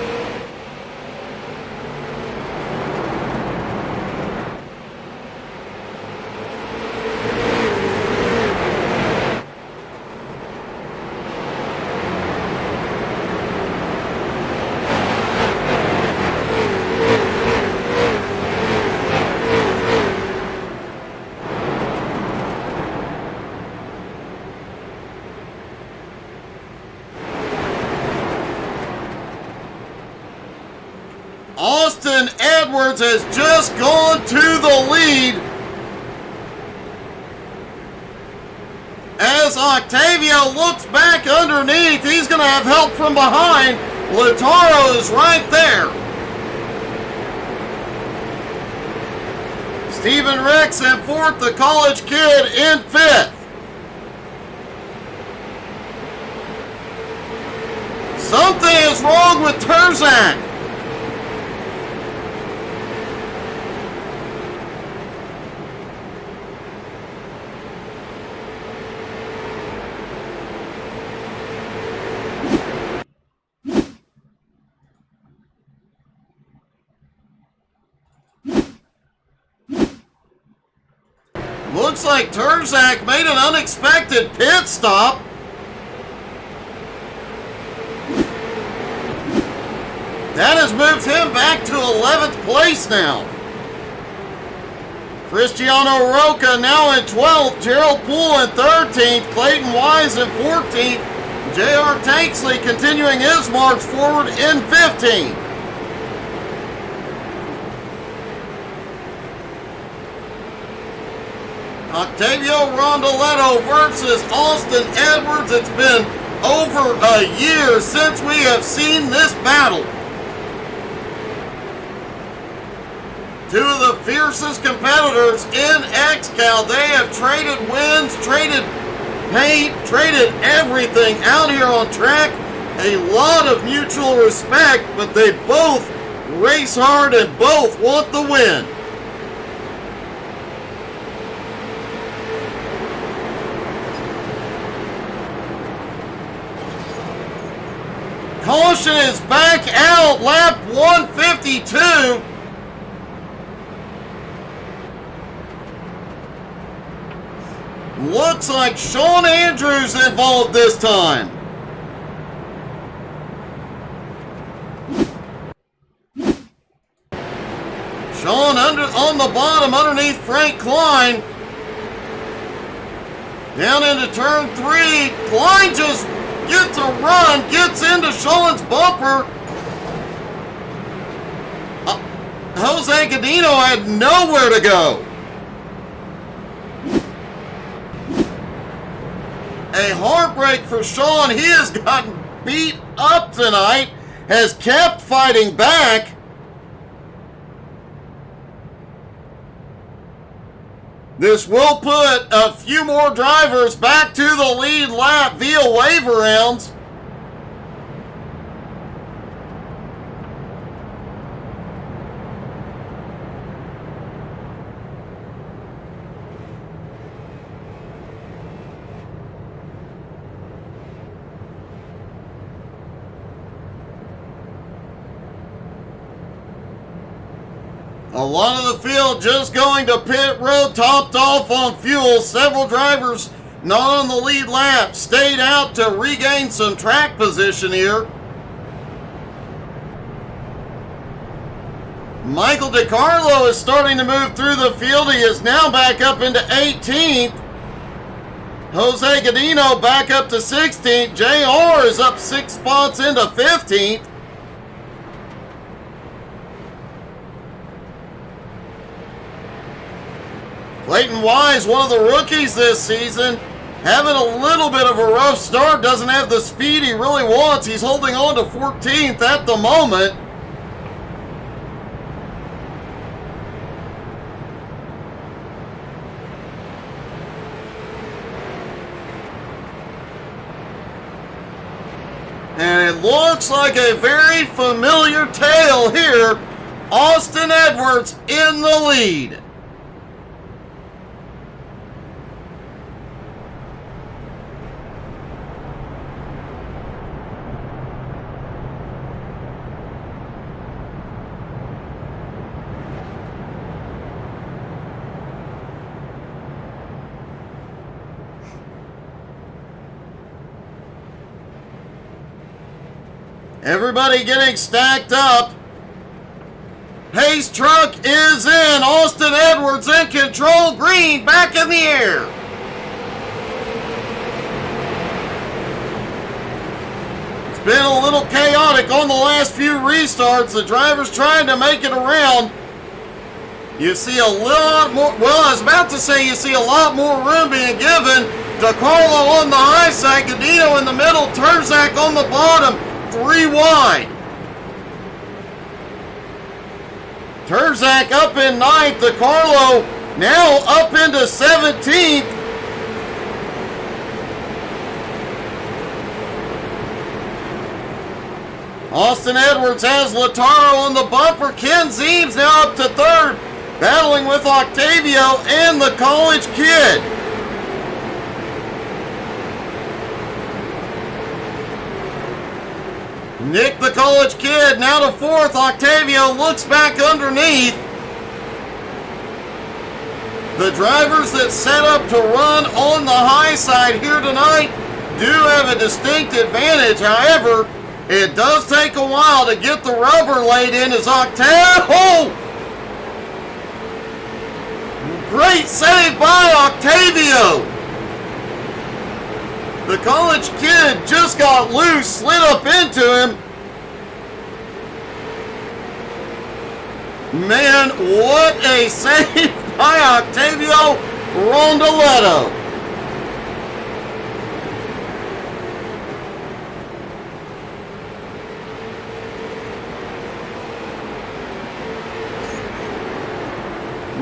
Austin Edwards has just gone to the lead as Octavio looks back underneath. He's going to have help from behind. Lataro is right there. Stephen Rex in fourth, the college kid in fifth. Something is wrong with Terzak. Looks like Terzak made an unexpected pit stop. That has moved him back to 11th place now. Cristiano Roca now in 12th. Gerald Poole in 13th. Clayton Wise in 14th. J.R. Tanksley continuing his march forward in 15th. Octavio Rondoletto versus Austin Edwards. It's been over a year since we have seen this battle. Two of the fiercest competitors in XCAL. They have traded wins, traded paint, traded everything out here on track. A lot of mutual respect, but they both race hard and both want the win. Caution is back out, lap 152. Looks like Sean Andrews involved this time. Sean on the bottom underneath Frank Klein. Down into turn 3. Klein just gets a run, gets into Sean's bumper. Jose Godino had nowhere to go. A heartbreak for Sean. He has gotten beat up tonight, has kept fighting back. This will put a few more drivers back to the lead lap via waiver rounds. A lot of the field just going to pit road, topped off on fuel. Several drivers not on the lead lap, stayed out to regain some track position here. Michael DiCarlo is starting to move through the field. He is now back up into 18th. Jose Godino back up to 16th. JR is up 6 spots into 15th. Clayton Wise, one of the rookies this season, having a little bit of a rough start. Doesn't have the speed he really wants. He's holding on to 14th at the moment. And it looks like a very familiar tale here. Austin Edwards in the lead. Everybody getting stacked up. Hayes truck is in. Austin Edwards in control. Green back in the air. It's been a little chaotic on the last few restarts. The drivers trying to make it around. You see a lot more, well, I was about to say you see a lot more room being given. DiCarlo on the high side, Godino in the middle, Terzak on the bottom. 3 wide. Terzak up in 9th. DiCarlo now up into 17th. Austin Edwards has Lataro on the bumper. Ken Zeems now up to 3rd, battling with Octavio and the college kid. Nick the college kid now to 4th. Octavio looks back underneath. The drivers that set up to run on the high side here tonight do have a distinct advantage. However, it does take a while to get the rubber laid in as Octavio. Great save by Octavio. The college kid just got loose, slid up into him. Man, what a save by Octavio Rondoletto.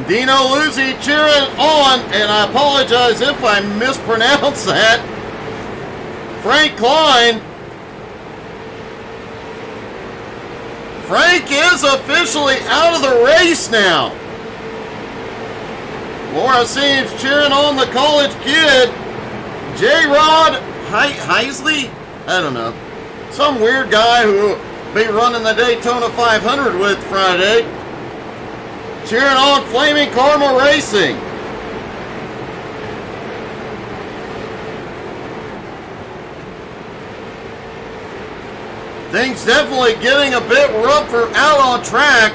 Dino Luzzi cheering on, and I apologize if I mispronounce that. Frank Klein. Frank is officially out of the race now. Laura Seams cheering on the college kid. J-Rod Heisley? I don't know. Some weird guy who will be running the Daytona 500 with Friday. Cheering on Flaming Karma Racing. Things definitely getting a bit rougher out on track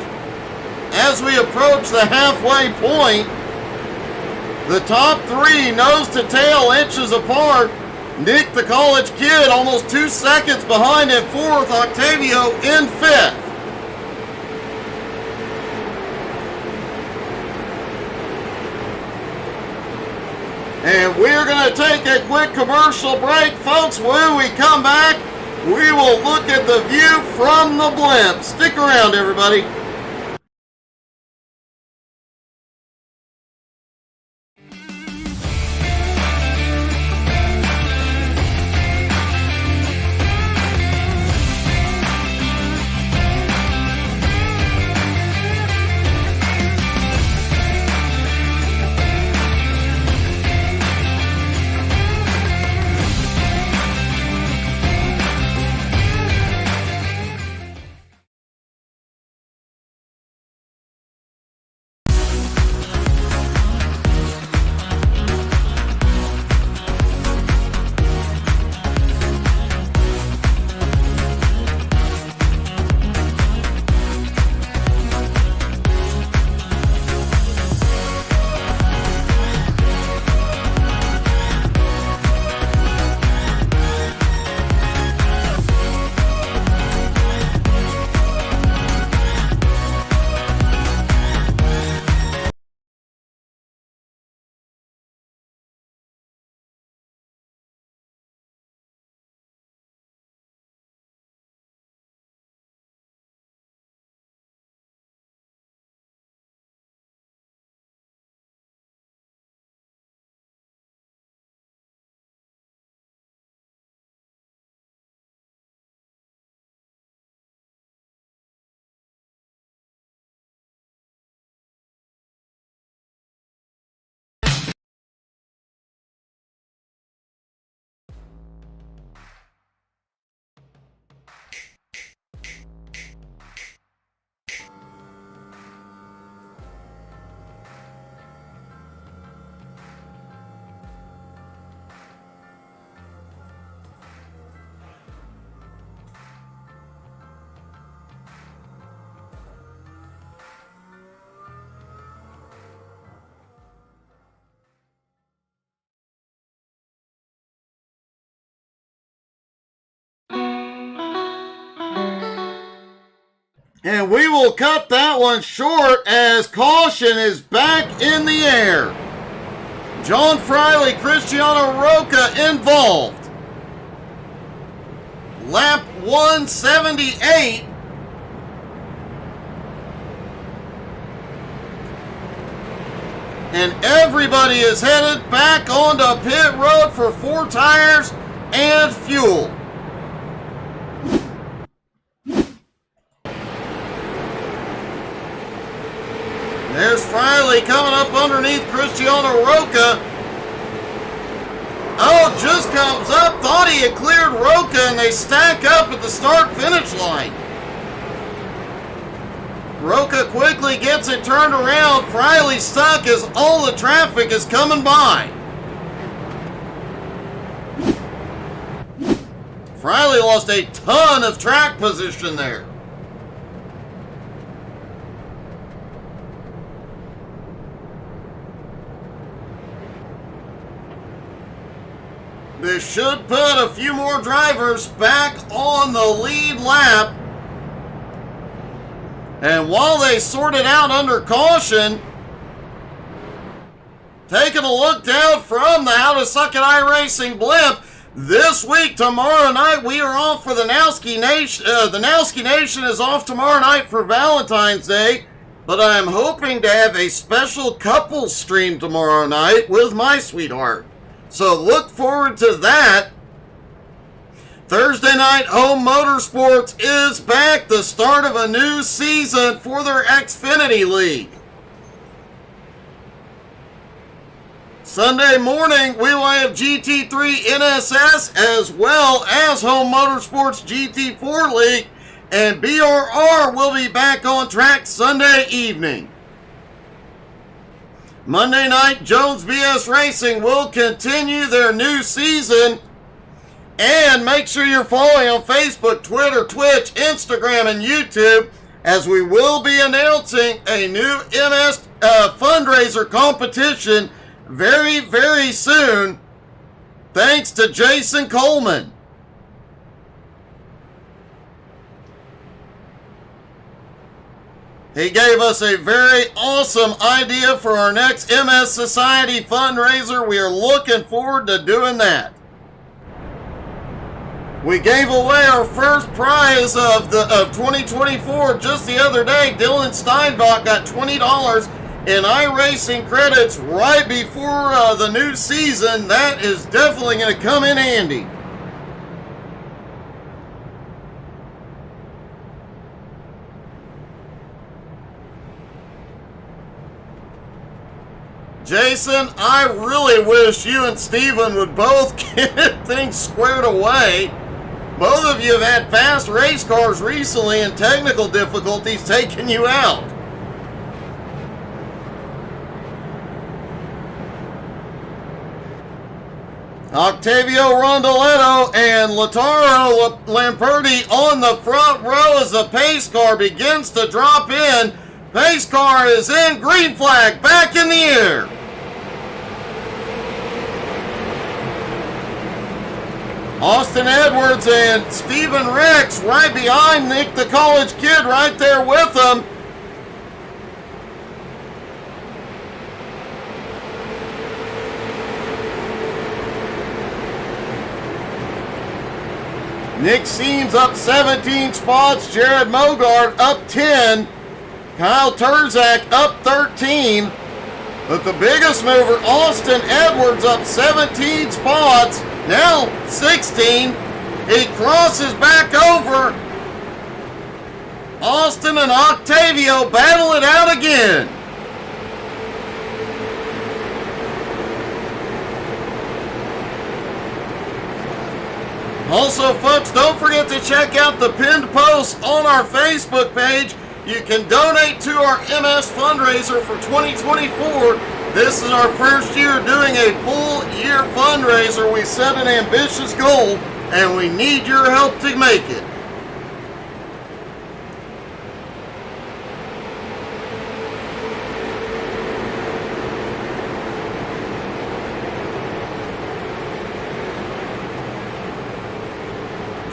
as we approach the halfway point. The top 3 nose to tail inches apart. Nick the college kid almost 2 seconds behind in 4th. Octavio in 5th. And we're going to take a quick commercial break, folks. When we come back, we will look at the view from the blimp. Stick around, everybody. And we will cut that one short as caution is back in the air. John Friley, Cristiano Roca involved. Lap 178. And everybody is headed back onto pit road for 4 tires and fuel. There's Friley coming up underneath Cristiano Roca. Oh, just comes up. Thought he had cleared Roca, and they stack up at the start-finish line. Roca quickly gets it turned around. Friley stuck as all the traffic is coming by. Friley lost a ton of track position there. This should put a few more drivers back on the lead lap. And while they sort it out under caution, taking a look down from the How to Suck at iRacing blimp, this week, tomorrow night, we are off for the Nowski Nation. The Nowski Nation is off tomorrow night for Valentine's Day, but I'm hoping to have a special couples stream tomorrow night with my sweetheart. So look forward to that. Thursday night, Home Motorsports is back. The start of a new season for their Xfinity League. Sunday morning, we will have GT3 NSS as well as Home Motorsports GT4 League. And BRR will be back on track Sunday evening. Monday night, Jones BS Racing will continue their new season. And make sure you're following on Facebook, Twitter, Twitch, Instagram, and YouTube, as we will be announcing a new MS fundraiser competition very, very soon, thanks to Jason Coleman. He gave us a very awesome idea for our next MS Society fundraiser. We are looking forward to doing that. We gave away our first prize of 2024 just the other day. Dylan Steinbach got $20 in iRacing credits right before the new season. That is definitely going to come in handy. Jason, I really wish you and Steven would both get things squared away. Both of you have had fast race cars recently and technical difficulties taking you out. Octavio Rondoletto and Lautaro Lamperti on the front row as the pace car begins to drop in. Pace car is in, green flag back in the air. Austin Edwards and Stephen Rex right behind Nick the college kid right there with them. Nick Seams up 17 spots, Jared Mogart up 10, Kyle Turzak up 13, but the biggest mover, Austin Edwards, up 17 spots, now 16. He crosses back over. Austin and Octavio battle it out again. Also, folks, don't forget to check out the pinned post on our Facebook page. You can donate to our MS fundraiser for 2024. This is our first year doing a full year fundraiser. We set an ambitious goal, and we need your help to make it.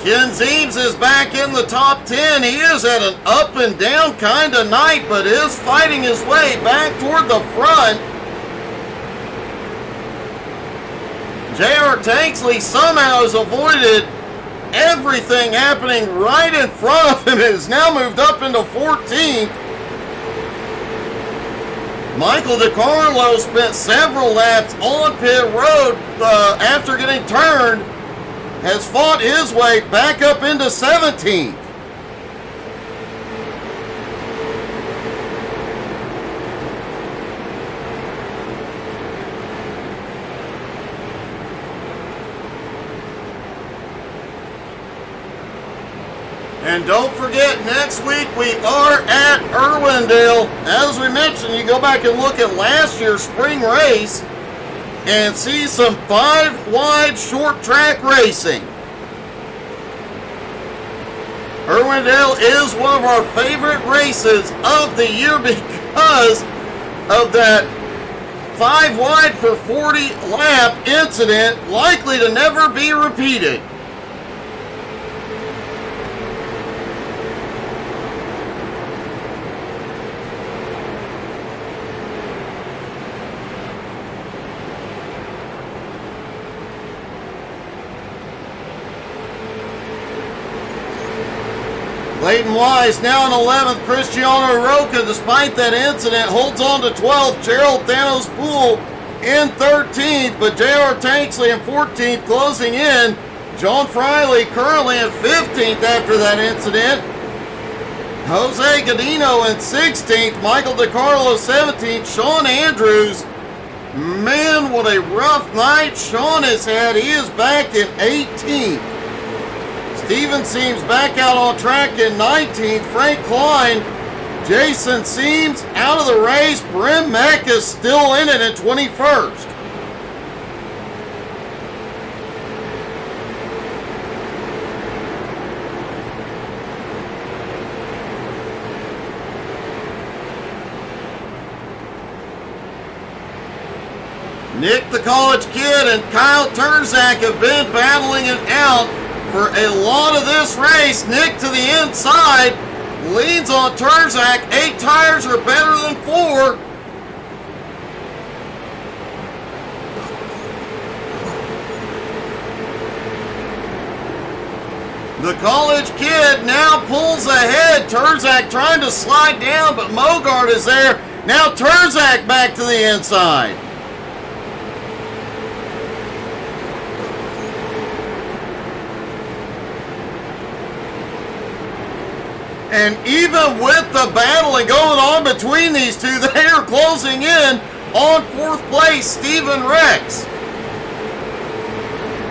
Ken Zeems is back in the top 10. He is at an up and down kind of night, but is fighting his way back toward the front. J.R. Tanksley somehow has avoided everything happening right in front of him. It has now moved up into 14th. Michael DiCarlo spent several laps on pit road after getting turned. Has fought his way back up into 17th. And don't forget, next week we are at Irwindale. As we mentioned, you go back and look at last year's spring race and see some 5-wide short track racing. Irwindale is one of our favorite races of the year because of that 5-wide for 40 lap incident, likely to never be repeated. Leighton Wise now in 11th. Cristiano Roca, despite that incident, holds on to 12th. Gerald Thanos Poole in 13th, but J.R. Tanksley in 14th, closing in. John Friley currently in 15th after that incident. Jose Godino in 16th. Michael DiCarlo 17th. Sean Andrews, man, what a rough night Sean has had. He is back in 18th. Steven Seams back out on track in 19th. Frank Klein, Jason Seams out of the race. Brem Mack is still in it at 21st. Nick the College Kid and Kyle Turzak have been battling it out for a lot of this race. Nick to the inside, leans on Turzak. 8 tires are better than 4. The College Kid now pulls ahead. Turzak trying to slide down, but Mogart is there. Now Turzak back to the inside. And even with the battling going on between these two, they are closing in on 4th place, Stephen Rex.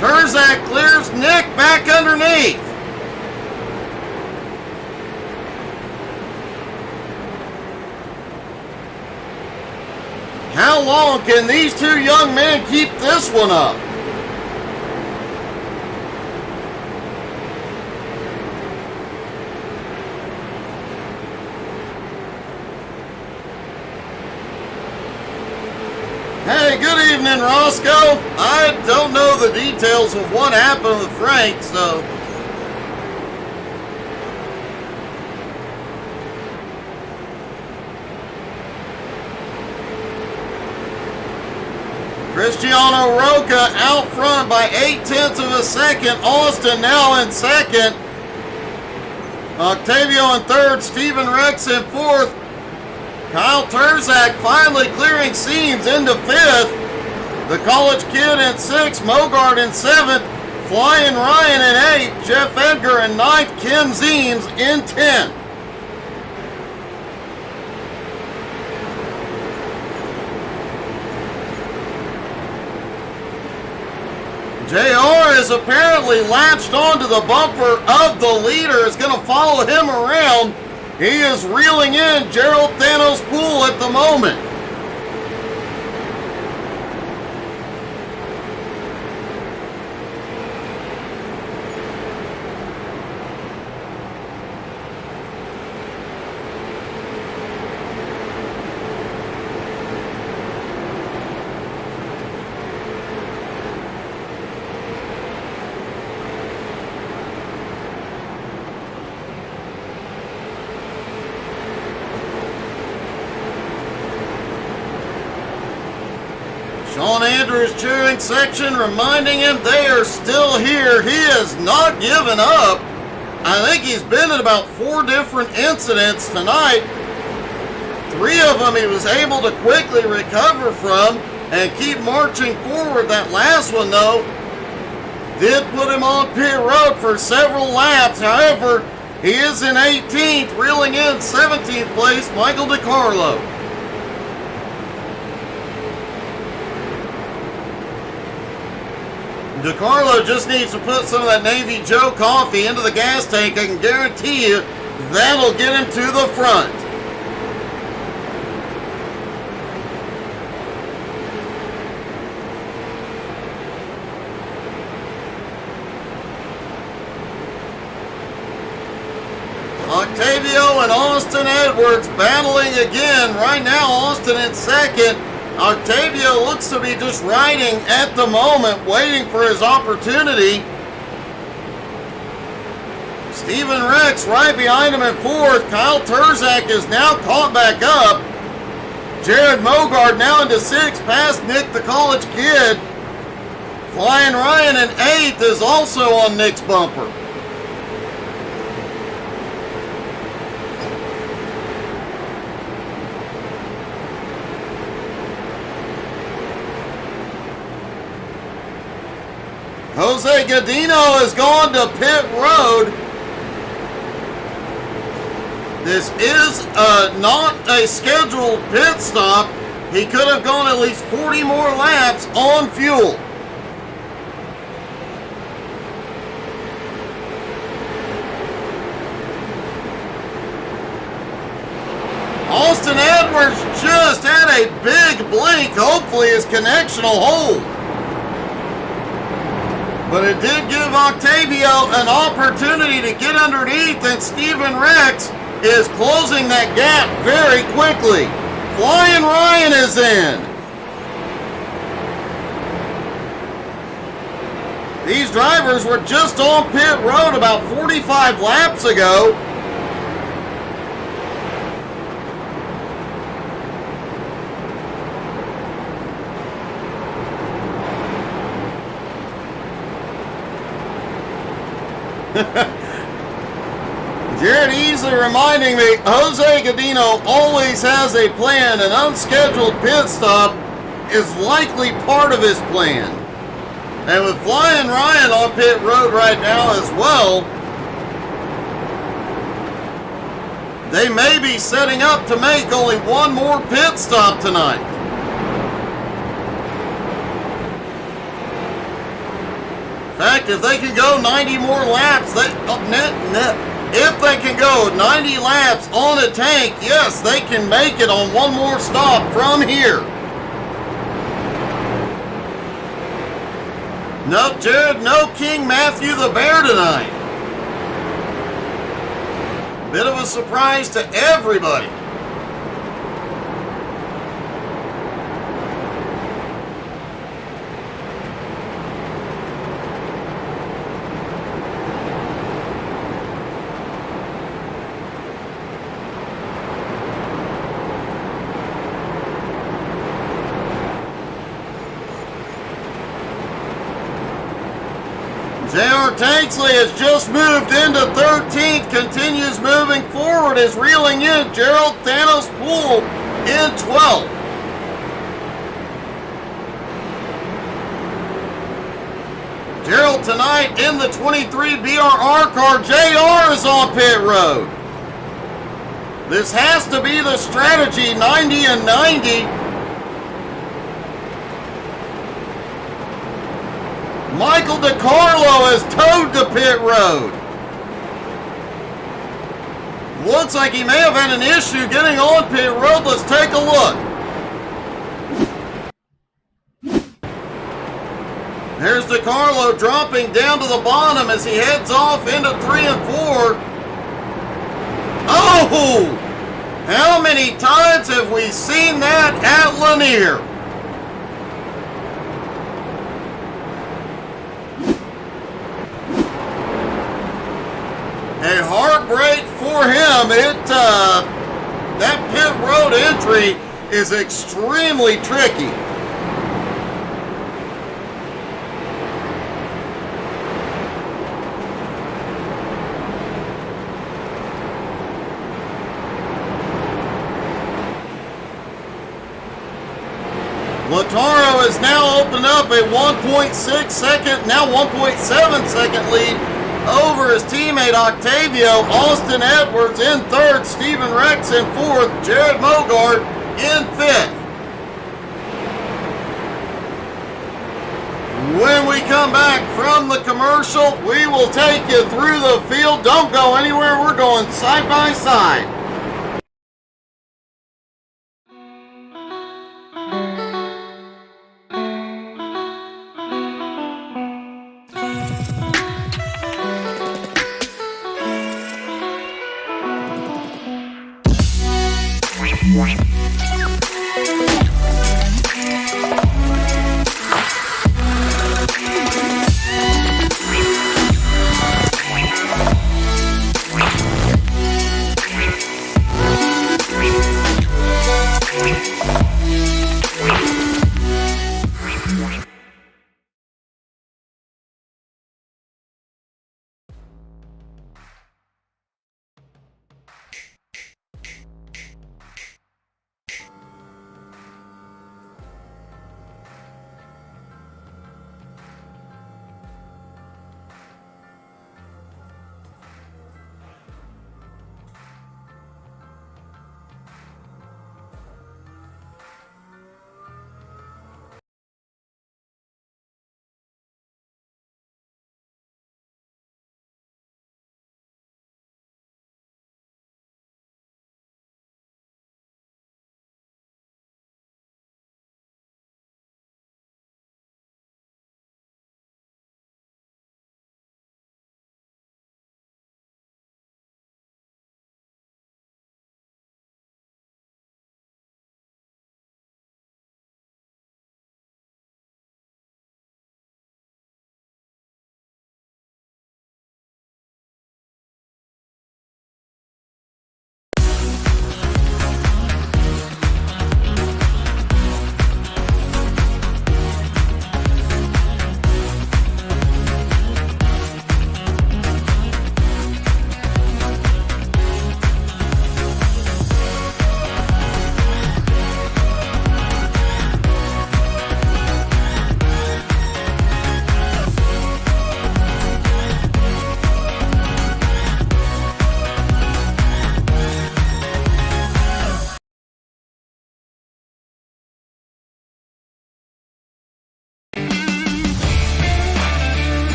Turzak clears Nick back underneath. How long can these two young men keep this one up? Hey, good evening, Roscoe. I don't know the details of what happened with Frank, so. Cristiano Roca out front by 0.8 of a second. Austin now in 2nd. Octavio in 3rd. Stephen Rex in 4th. Kyle Turzak finally clearing Seams into 5th. The College Kid in 6th. Mogart in 7th. Flying Ryan in 8th. Jeff Edgar in 9th. Ken Zeems in 10th. JR is apparently latched onto the bumper of the leader. Is going to follow him around. He is reeling in Gerald Thanos Poole at the moment. Andrews cheering section, reminding him they are still here. He has not given up. I think he's been in about 4 different incidents tonight. 3 of them he was able to quickly recover from and keep marching forward. That last one, though, did put him on pit road for several laps. However, he is in 18th, reeling in 17th place, Michael DiCarlo. DiCarlo just needs to put some of that Navy Joe coffee into the gas tank. I can guarantee you that'll get him to the front. Octavio and Austin Edwards battling again. Right now, Austin in second. Octavio looks to be just riding at the moment, waiting for his opportunity. Steven Rex right behind him in fourth. Kyle Terzak is now caught back up. Jared Mogard now into sixth, past Nick the College Kid. Flying Ryan in eighth is also on Nick's bumper. Jose Godino has gone to pit road. This is not a scheduled pit stop. He could have gone at least 40 more laps on fuel. Austin Edwards just had a big blink. Hopefully his connection will hold. But it did give Octavio an opportunity to get underneath, and Steven Rex is closing that gap very quickly. Flying Ryan is in. These drivers were just on pit road about 45 laps ago. Jared Easley reminding me, Jose Godino always has a plan. An unscheduled pit stop is likely part of his plan. And with Flying Ryan on pit road right now as well, they may be setting up to make only one more pit stop tonight. In fact, if they can go 90 more laps, if they can go 90 laps on a tank, yes, they can make it on one more stop from here. No, Jared, no King Matthew the Bear tonight. Bit of a surprise to everybody. J.R. Tanksley has just moved into 13th, continues moving forward, is reeling in Gerald Thanos Poole in 12th. Gerald tonight in the 23 BRR car. JR is on pit road. This has to be the strategy, 90 and 90. Michael DiCarlo has towed the pit road. Looks like he may have had an issue getting on pit road. Let's take a look. There's DiCarlo dropping down to the bottom as he heads off into 3 and 4. Oh! How many times have we seen that at Lanier? A heartbreak for him. That pit road entry is extremely tricky. Lautaro has now opened up a 1.6 second, now 1.7 second lead over his teammate Octavio. Austin Edwards in third, Stephen Rex in fourth, Jared Mogart in fifth. When we come back from the commercial, we will take you through the field. Don't go anywhere. We're going side by side.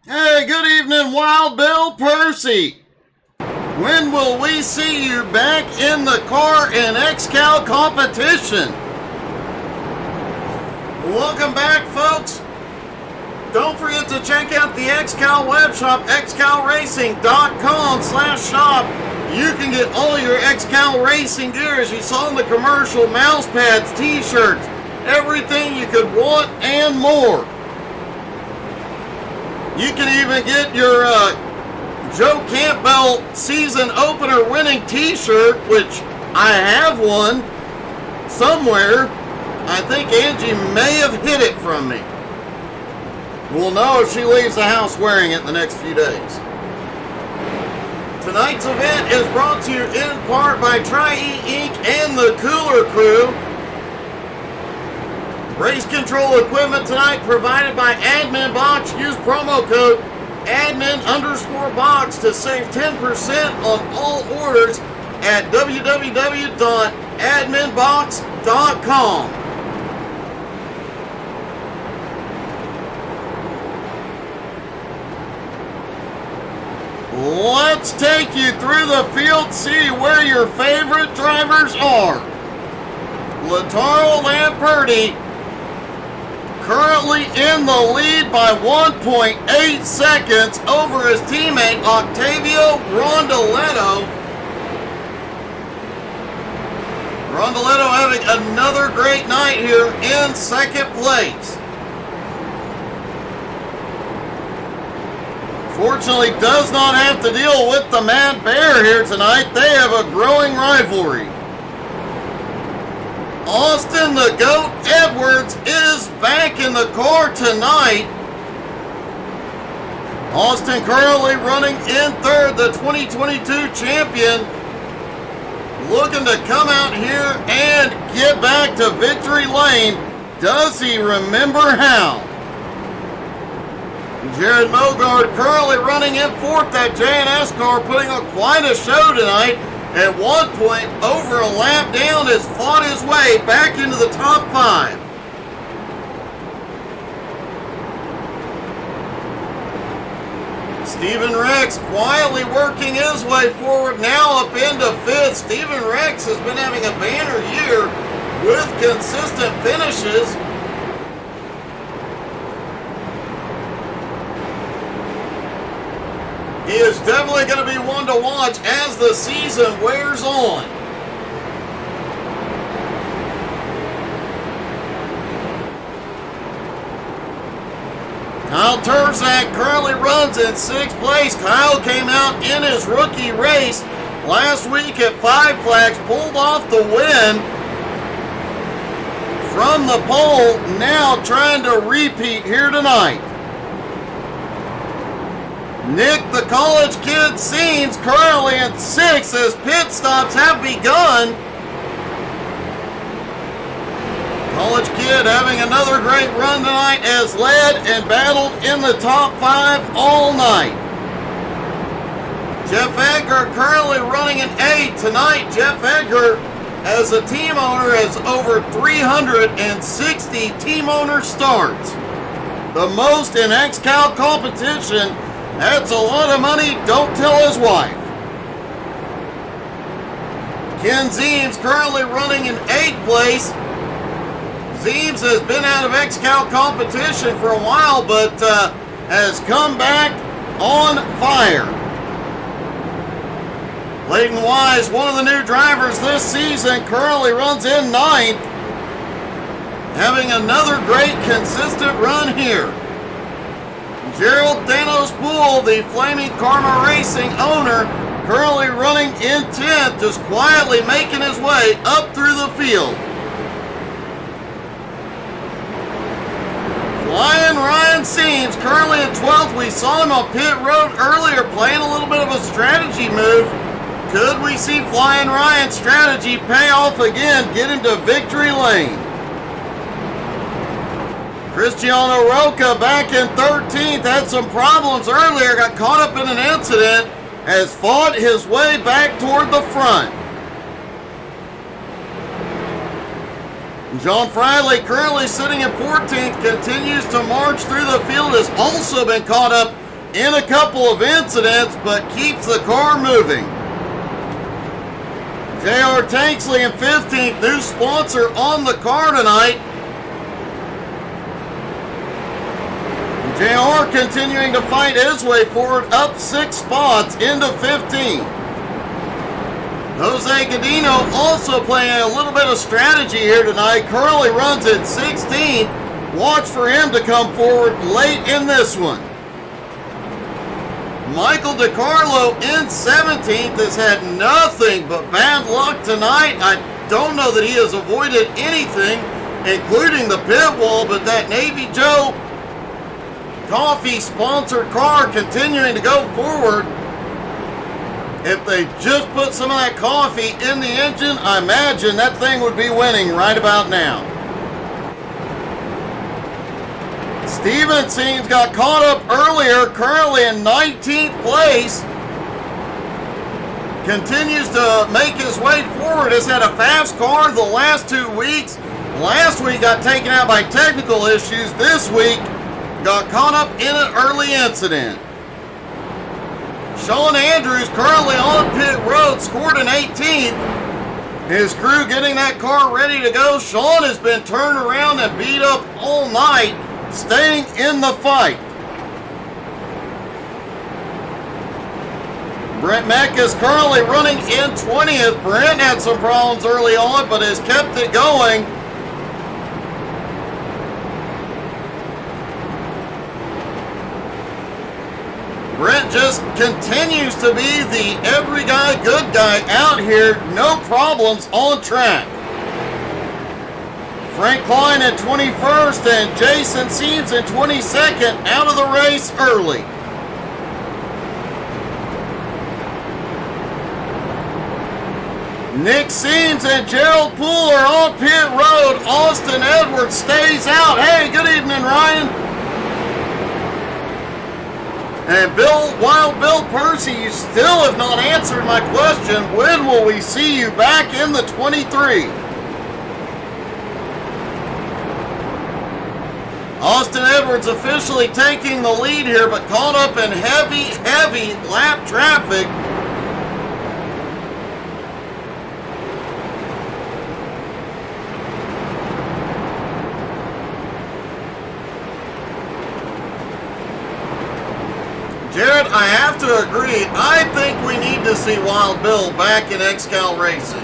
Hey, good evening, Wild Bill Percy. When will we see you back in the car in XCAL competition? Welcome back, folks. Don't forget to check out the XCAL web shop, xcalracing.com/shop. You can get all your XCAL racing gear, as you saw in the commercial, mouse pads, t-shirts, everything you could want and more. You can even get your Joe Campbell season opener winning t-shirt, which I have one somewhere. I think Angie may have hid it from me. We'll know if she leaves the house wearing it in the next few days. Tonight's event is brought to you in part by Tri-E Inc. and the Cooler Crew. Race control equipment tonight provided by Admin Box. Use promo code admin_box to save 10% on all orders at www.adminbox.com. Let's take you through the field, see where your favorite drivers are. Lautaro Lamperti currently in the lead by 1.8 seconds over his teammate Octavio Rondoletto. Rondoletto having another great night here in second place. Fortunately, does not have to deal with the Mad Bear here tonight. They have a growing rivalry. Austin the Goat Edwards is back in the car tonight. Austin currently running in third, the 2022 champion. Looking to come out here and get back to victory lane. Does he remember how? Jared Mogard currently running in fourth. That J&S car putting on quite a show tonight. At one point, over a lap down, has fought his way back into the top 5. Stephen Rex quietly working his way forward, now up into 5th. Stephen Rex has been having a banner year with consistent finishes. He is definitely going to be one to watch as the season wears on. Kyle Terzak currently runs in 6th place. Kyle came out in his rookie race last week at Five Flags, pulled off the win from the pole, now trying to repeat here tonight. Nick, the college kid, seems currently in 6th as pit stops have begun. College kid having another great run tonight, as led and battled in the top 5 all night. Jeff Edgar currently running in 8th tonight. Jeff Edgar, as a team owner, has over 360 team owner starts. The most in XCAL competition. That's a lot of money, don't tell his wife. Ken Zeems currently running in 8th place. Zeems has been out of XCAL competition for a while, but has come back on fire. Leighton Wise, one of the new drivers this season, currently runs in 9th. Having another great consistent run here. Gerald Thanos Poole, the Flaming Karma Racing owner, currently running in 10th, just quietly making his way up through the field. Flying Ryan Seams currently in 12th. We saw him on pit road earlier playing a little bit of a strategy move. Could we see Flying Ryan's strategy pay off again, get into victory lane? Cristiano Roca back in 13th, had some problems earlier, got caught up in an incident, has fought his way back toward the front. John Friley, currently sitting in 14th, continues to march through the field, has also been caught up in a couple of incidents, but keeps the car moving. J.R. Tanksley in 15th, new sponsor on the car tonight. JR continuing to fight his way forward, up 6 spots into 15. Jose Godino also playing a little bit of strategy here tonight. Currently runs at 16th. Watch for him to come forward late in this one. Michael DiCarlo in 17th has had nothing but bad luck tonight. I don't know that he has avoided anything, including the pit wall, but that Navy Joe Coffee sponsored car continuing to go forward. If they just put some of that coffee in the engine, I imagine that thing would be winning right about now. Steven Seams got caught up earlier, currently in 19th place. Continues to make his way forward. Has had a fast car the last 2 weeks. Last week got taken out by technical issues. This week got caught up in an early incident. Sean Andrews currently on pit road, scored an 18th. His crew getting that car ready to go. Sean has been turned around and beat up all night, staying in the fight. Brent Meck is currently running in 20th. Brent had some problems early on, but has kept it going. Brent just continues to be the every guy, good guy out here. No problems on track. Frank Klein in 21st and Jason Seams in 22nd out of the race early. Nick Seams and Gerald Poole are on pit road. Austin Edwards stays out. Hey, good evening, Ryan. And Wild Bill Percy, you still have not answered my question. When will we see you back in the 23? Austin Edwards officially taking the lead here, but caught up in heavy lap traffic. Jared, I have to agree. I think we need to see Wild Bill back in XCAL Racing.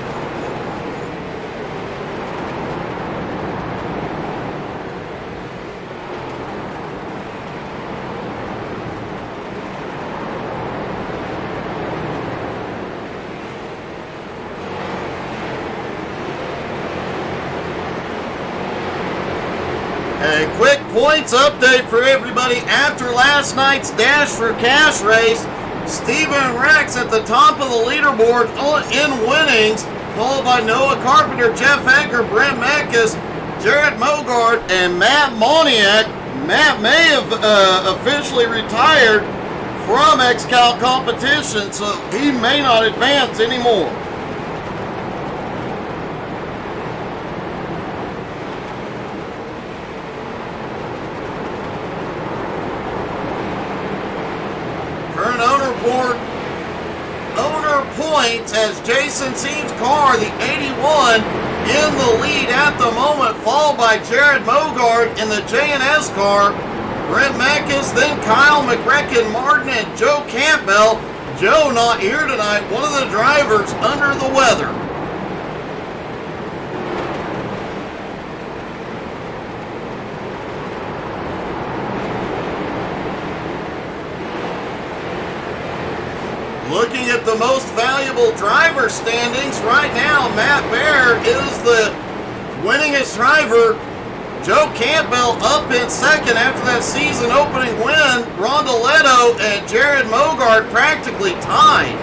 A quick points update for everybody after last night's Dash for Cash race. Steven Rex at the top of the leaderboard in winnings, followed by Noah Carpenter, Jeff Edgar, Brent Meckes, Jared Mogart, and Matt Moniak. Matt may have officially retired from XCAL competition, so he may not advance anymore. Owner points as Jason Seams' car, the 81, in the lead at the moment, followed by Jared Mogart in the J&S car. Brent Meckes, then Kyle McRecken Martin, and Joe Campbell. Joe not here tonight, one of the drivers under the weather. Looking at the most valuable driver standings right now, Matt Baer is the winningest driver. Joe Campbell up in second after that season opening win. Rondoletto and Jared Mogart practically tied.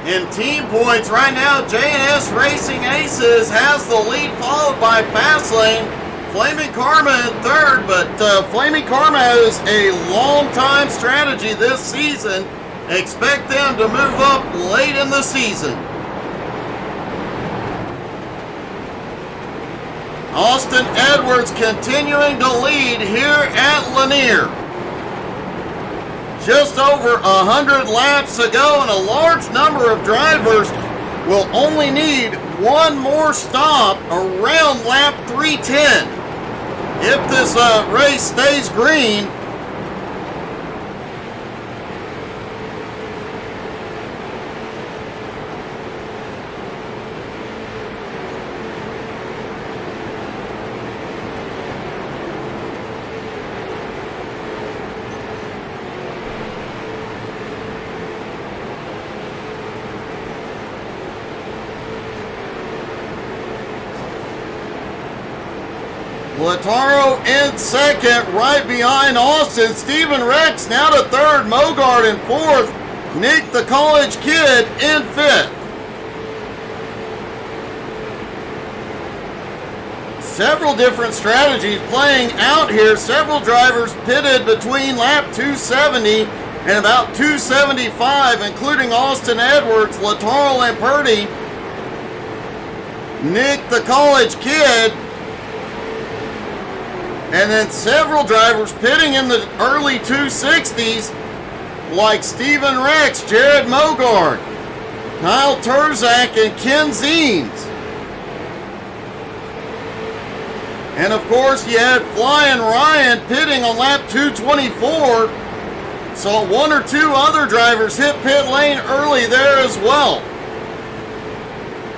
In team points right now, J&S Racing Aces has the lead, followed by Fastlane. Flaming Karma in third, but Flaming Karma has a long-time strategy this season. Expect them to move up late in the season. Austin Edwards continuing to lead here at Lanier. Just over 100 laps to go, and a large number of drivers will only need one more stop around lap 310. If this race stays green, Lataro in second, right behind Austin. Steven Rex now to third, Mogart in fourth, Nick the college kid in fifth. Several different strategies playing out here. Several drivers pitted between lap 270 and about 275, including Austin Edwards, Lataro Lamperti, Nick the college kid, and then several drivers pitting in the early 260s, like Steven Rex, Jared Mogart, Kyle Terzak, and Ken Ziens. And of course, you had Flying Ryan pitting on lap 224. So one or two other drivers hit pit lane early there as well,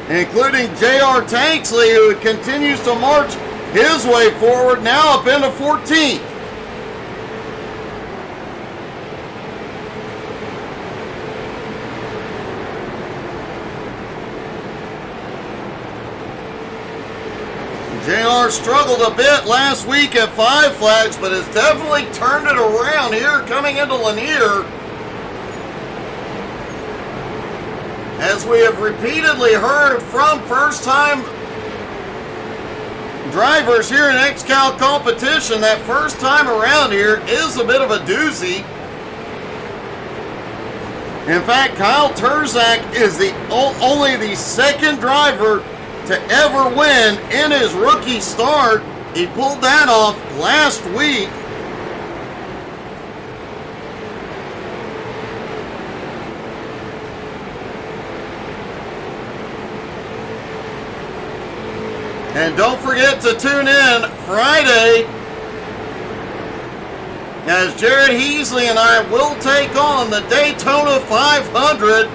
including J.R. Tanksley, who continues to march his way forward, now up into 14th. JR struggled a bit last week at Five Flags, but has definitely turned it around here coming into Lanier. As we have repeatedly heard from first-time drivers here in XCAL competition, that first time around here is a bit of a doozy. In fact, Kyle Terzak is only the second driver to ever win in his rookie start. He pulled that off last week. And don't forget to tune in Friday, as Jared Heasley and I will take on the Daytona 500.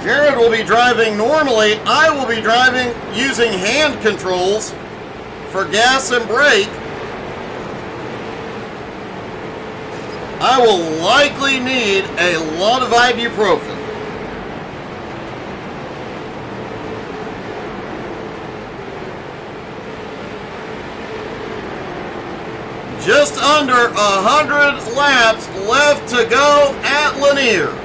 Jared will be driving normally. I will be driving using hand controls for gas and brake. I will likely need a lot of ibuprofen. Just under 100 laps left to go at Lanier.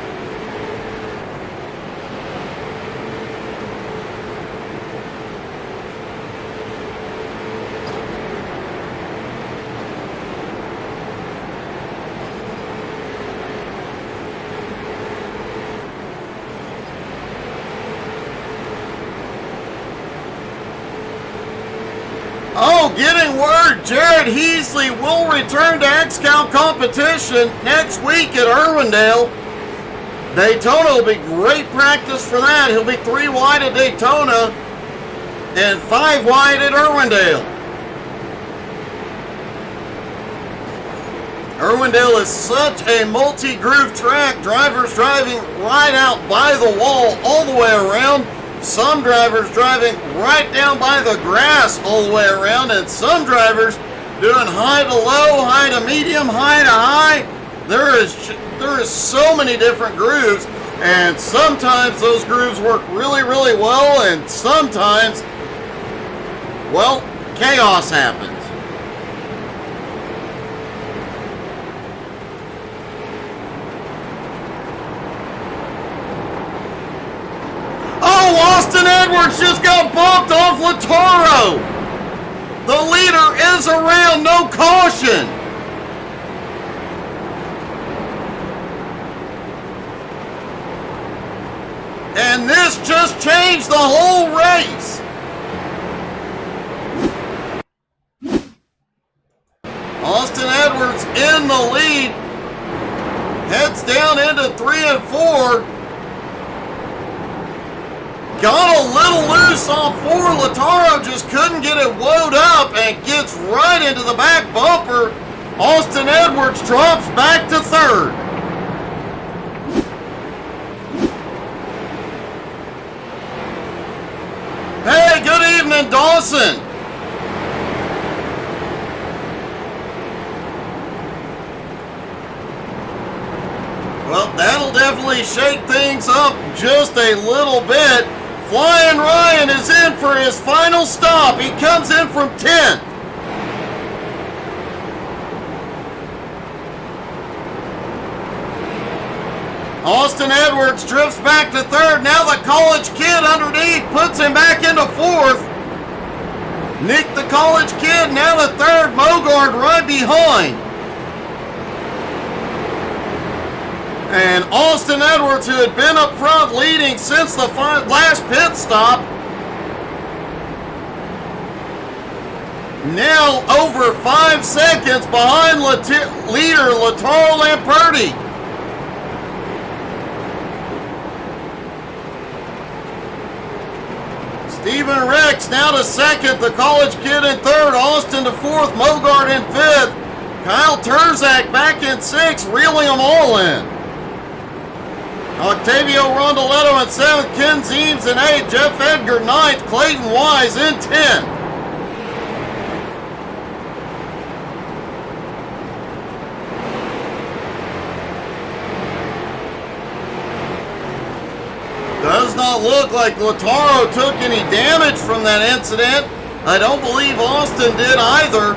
Oh, getting word, Jared Heasley will return to XCAL competition next week at Irwindale. Daytona will be great practice for that. He'll be 3 wide at Daytona and 5 wide at Irwindale. Irwindale is such a multi-groove track. Drivers driving right out by the wall all the way around. Some drivers driving right down by the grass all the way around, and some drivers doing high to low, high to medium, high to high. There is so many different grooves, and sometimes those grooves work really, really well, and sometimes, well, chaos happens. Austin Edwards just got bumped off Lataro. The leader is around, no caution. And this just changed the whole race. Austin Edwards in the lead. Heads down into 3 and 4. Got a little loose off 4. Lataro just couldn't get it wound up and gets right into the back bumper. Austin Edwards drops back to 3rd. Hey, good evening, Dawson. Well, that'll definitely shake things up just a little bit. Flying Ryan is in for his final stop. He comes in from 10th. Austin Edwards drifts back to 3rd. Now the college kid underneath puts him back into 4th. Nick the college kid now to 3rd. Mogard right behind. And Austin Edwards, who had been up front leading since the last pit stop, now over 5 seconds behind leader Lataro Lamperti. Stephen Rex now to second, the college kid in third, Austin to fourth, Mogart in fifth, Kyle Terzak back in sixth, reeling them all in. Octavio Rondoletto in seventh, Ken Zeems in eighth, Jeff Edgar ninth, Clayton Wise in 10th. Does not look like Lataro took any damage from that incident. I don't believe Austin did either.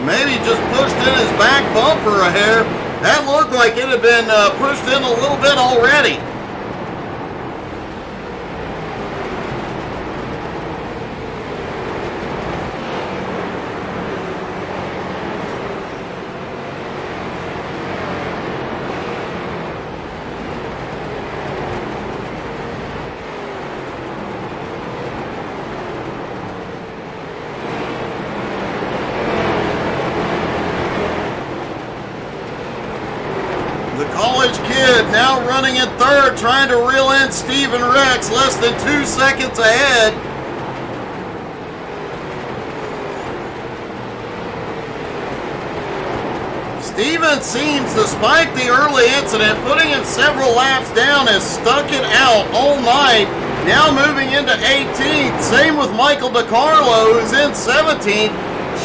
Maybe just pushed in his back bumper a hair. That looked like it had been pushed in a little bit already. College kid now running in third, trying to reel in Stephen Rex, less than 2 seconds ahead. Stephen Zeems, despite the early incident, putting him several laps down, has stuck it out all night. Now moving into 18th. Same with Michael DiCarlo, who's in 17th.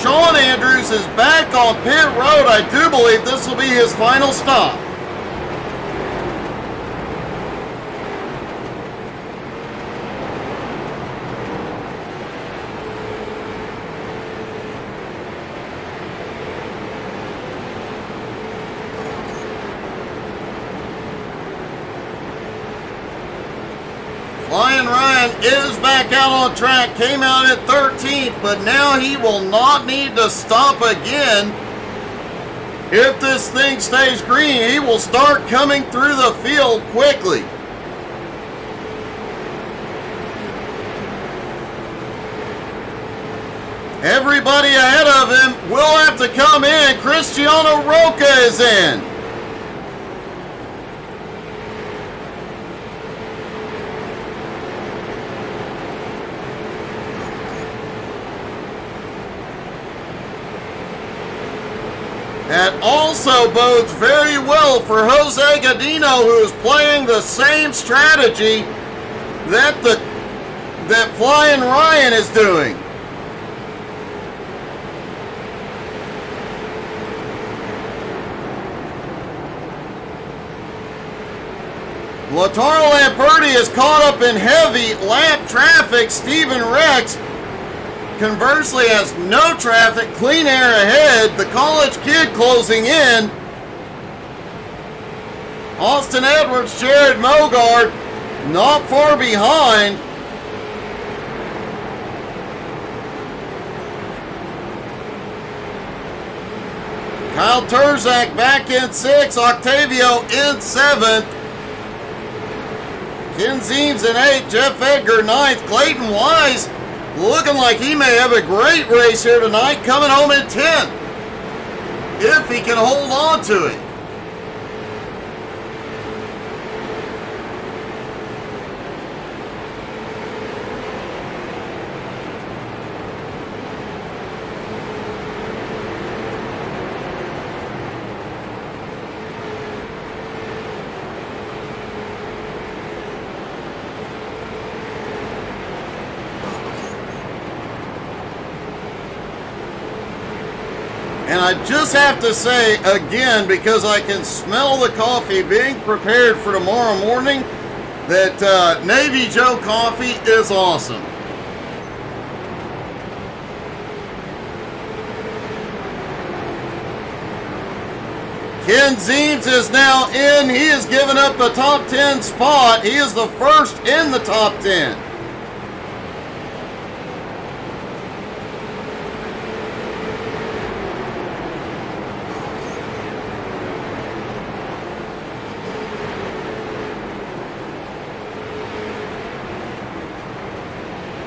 Sean Andrews is back on pit road. I do believe this will be his final stop. Flying Ryan is back out on track, came out at 13th, but now he will not need to stop again. If this thing stays green, he will start coming through the field quickly. Everybody ahead of him will have to come in. Cristiano Roca is in. That also bodes very well for Jose Godino, who is playing the same strategy that Flying Ryan is doing. Lataro Lamperti is caught up in heavy lap traffic. Stephen Rex, conversely, has no traffic, clean air ahead. The college kid closing in. Austin Edwards, Jared Mogart, not far behind. Kyle Terzak back in 6th, Octavio in 7th. Ken Zeems in 8th, Jeff Edgar 9th, Clayton Wise looking like he may have a great race here tonight, coming home in 10th, if he can hold on to it. And I just have to say again, because I can smell the coffee being prepared for tomorrow morning, that Navy Joe coffee is awesome. Ken Zeems is now in. He has given up the top 10 spot. He is the first in the top 10.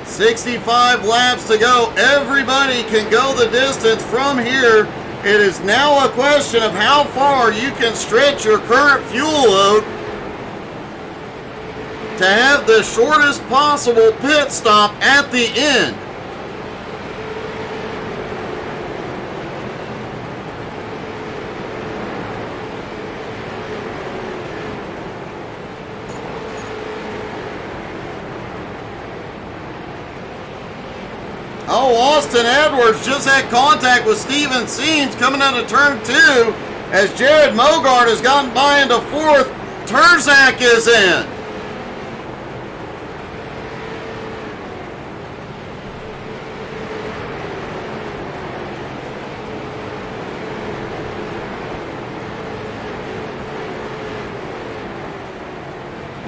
"65 laps to go. Everybody can go the distance from here. It is now a question of how far you can stretch your current fuel load. to have the shortest possible pit stop at the end. Oh, Austin Edwards just had contact with Steven Seams coming out of turn 2 as Jared Mogart has gotten by into 4th. Terzak is in.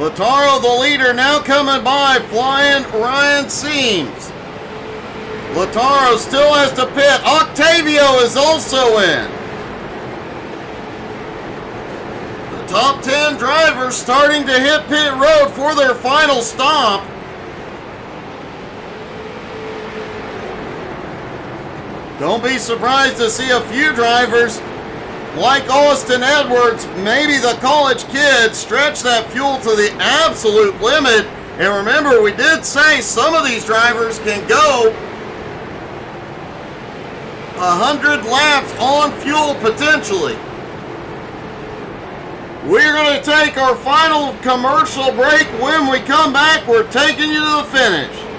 Lataro, the leader, now coming by, flying Ryan Seams. Lataro still has to pit. Octavio is also in. The top 10 drivers starting to hit pit road for their final stop. Don't be surprised to see a few drivers like Austin Edwards, maybe the college kid, stretch that fuel to the absolute limit. And remember, we did say some of these drivers can go 100 laps on fuel potentially. We're going to take our final commercial break. When we come back, we're taking you to the finish.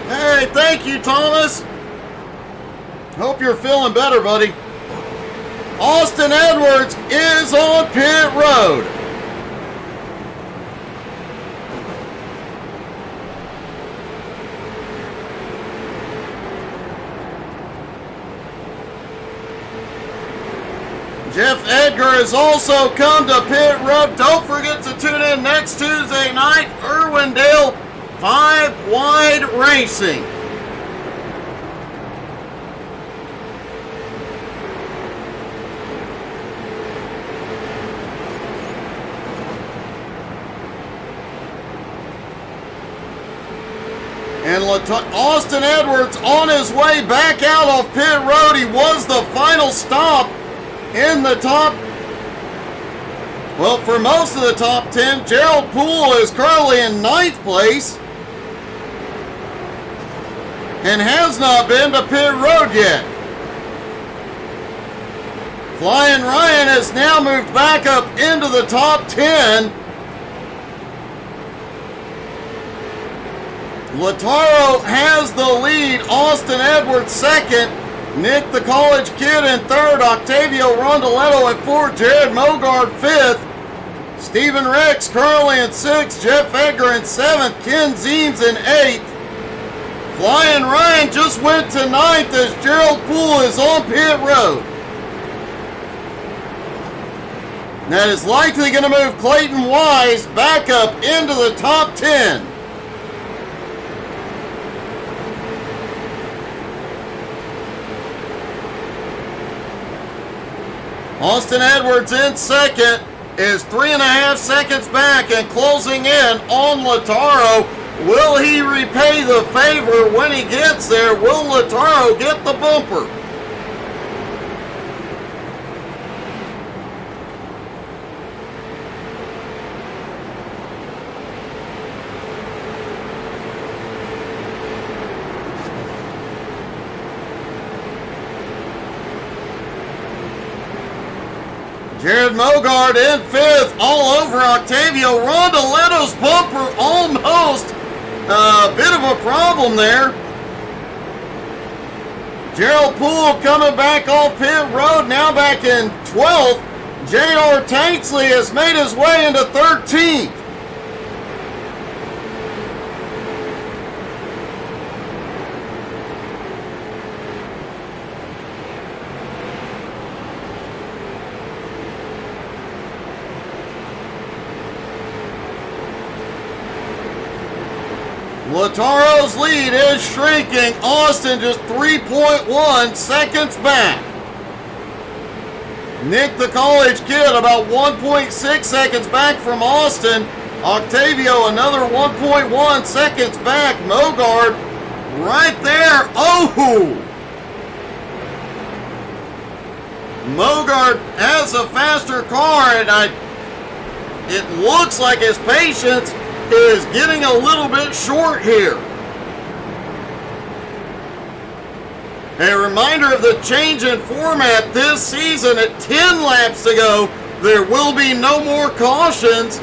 Hey, thank you, Thomas. Hope you're feeling better, buddy. Austin Edwards is on pit road. Jeff Edgar has also come to pit road. Don't forget to tune in next Tuesday night, Irwindale 5 Wide Racing. And Austin Edwards on his way back out of pit road. He was the final stop in the top, well, for most of the top 10. Gerald Poole is currently in 9th place and has not been to pit road yet. Flying Ryan has now moved back up into the top 10. Lataro has the lead. Austin Edwards second. Nick the College Kid in third. Octavio Rondoletto at fourth. Jared Mogard fifth. Stephen Rex currently in sixth. Jeff Edgar in seventh. Ken Zeems in eighth. Flying Ryan just went to ninth as Gerald Poole is on pit road. That is likely going to move Clayton Wise back up into the top 10. Austin Edwards in second is 3.5 seconds back and closing in on Lataro. Will he repay the favor when he gets there? Will Lataro get the bumper? Jared Mogard in fifth, all over Octavio. Rondoletto's bumper almost a bit of a problem there. Gerald Poole coming back off pit road, now back in 12th. J.R. Tanksley has made his way into 13th. Lataro's lead is shrinking. Austin just 3.1 seconds back. Nick the College Kid about 1.6 seconds back from Austin. Octavio another 1.1 seconds back. Mogard right there. Oh! Mogard has a faster car, and it looks like his patience is getting a little bit short here. A reminder of the change in format this season. At 10 laps to go, there will be no more cautions.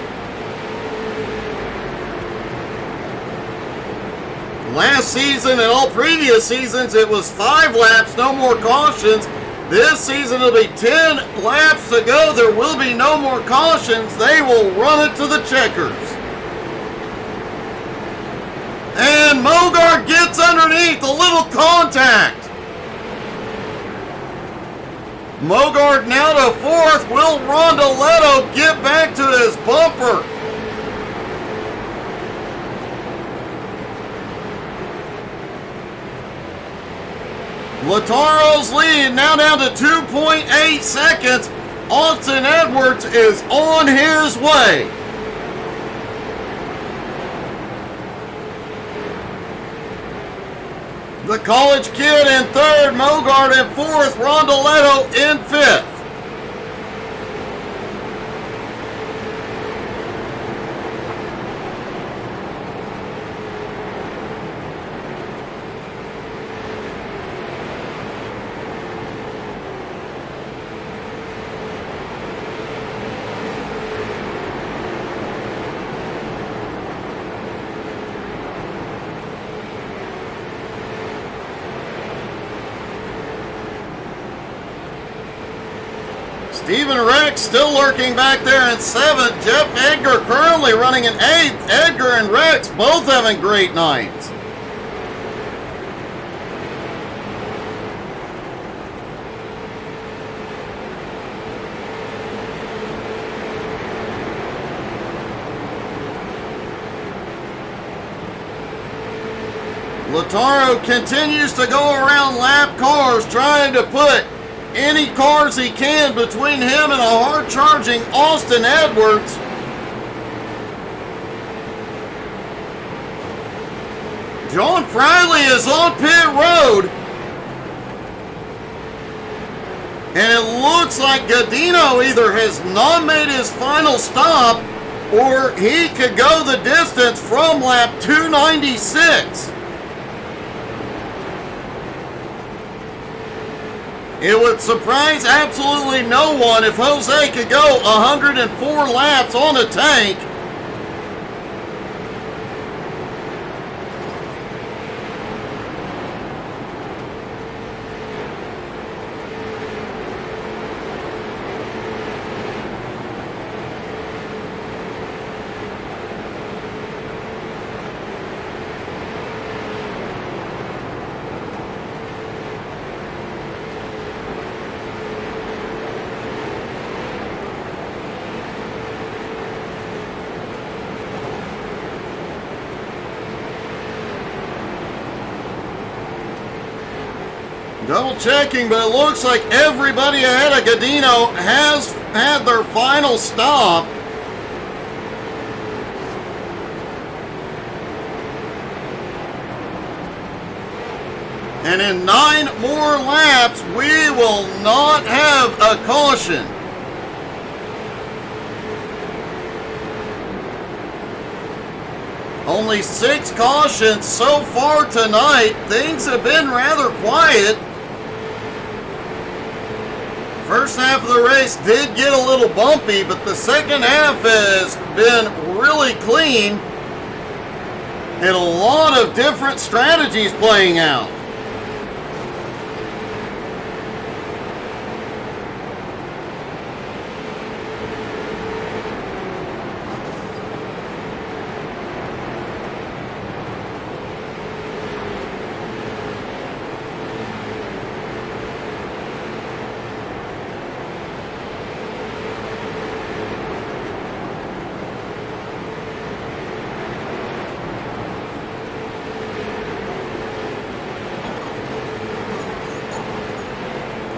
Last season and all previous seasons, it was 5 laps, no more cautions. This season it'll be 10 laps to go. There will be no more cautions. They will run it to the checkers. And Mogard gets underneath, a little contact. Mogard now to fourth. Will Rondoletto get back to his bumper? Lataro's lead now down to 2.8 seconds. Austin Edwards is on his way. The College Kid in third, Mogard in fourth, Rondoletto in fifth. Stephen Rex still lurking back there in 7th. Jeff Edgar currently running in 8th. Edgar and Rex both having great nights. Lataro continues to go around lap cars, trying to put any cars he can between him and a hard-charging Austin Edwards. John Friley is on pit road. And it looks like Godino either has not made his final stop or he could go the distance from lap 296. It would surprise absolutely no one if Jose could go 104 laps on a tank. Double checking, but it looks like everybody ahead of Godino has had their final stop. And in 9 more laps, we will not have a caution. Only 6 cautions so far tonight. Things have been rather quiet. First half of the race did get a little bumpy, but the second half has been really clean and a lot of different strategies playing out.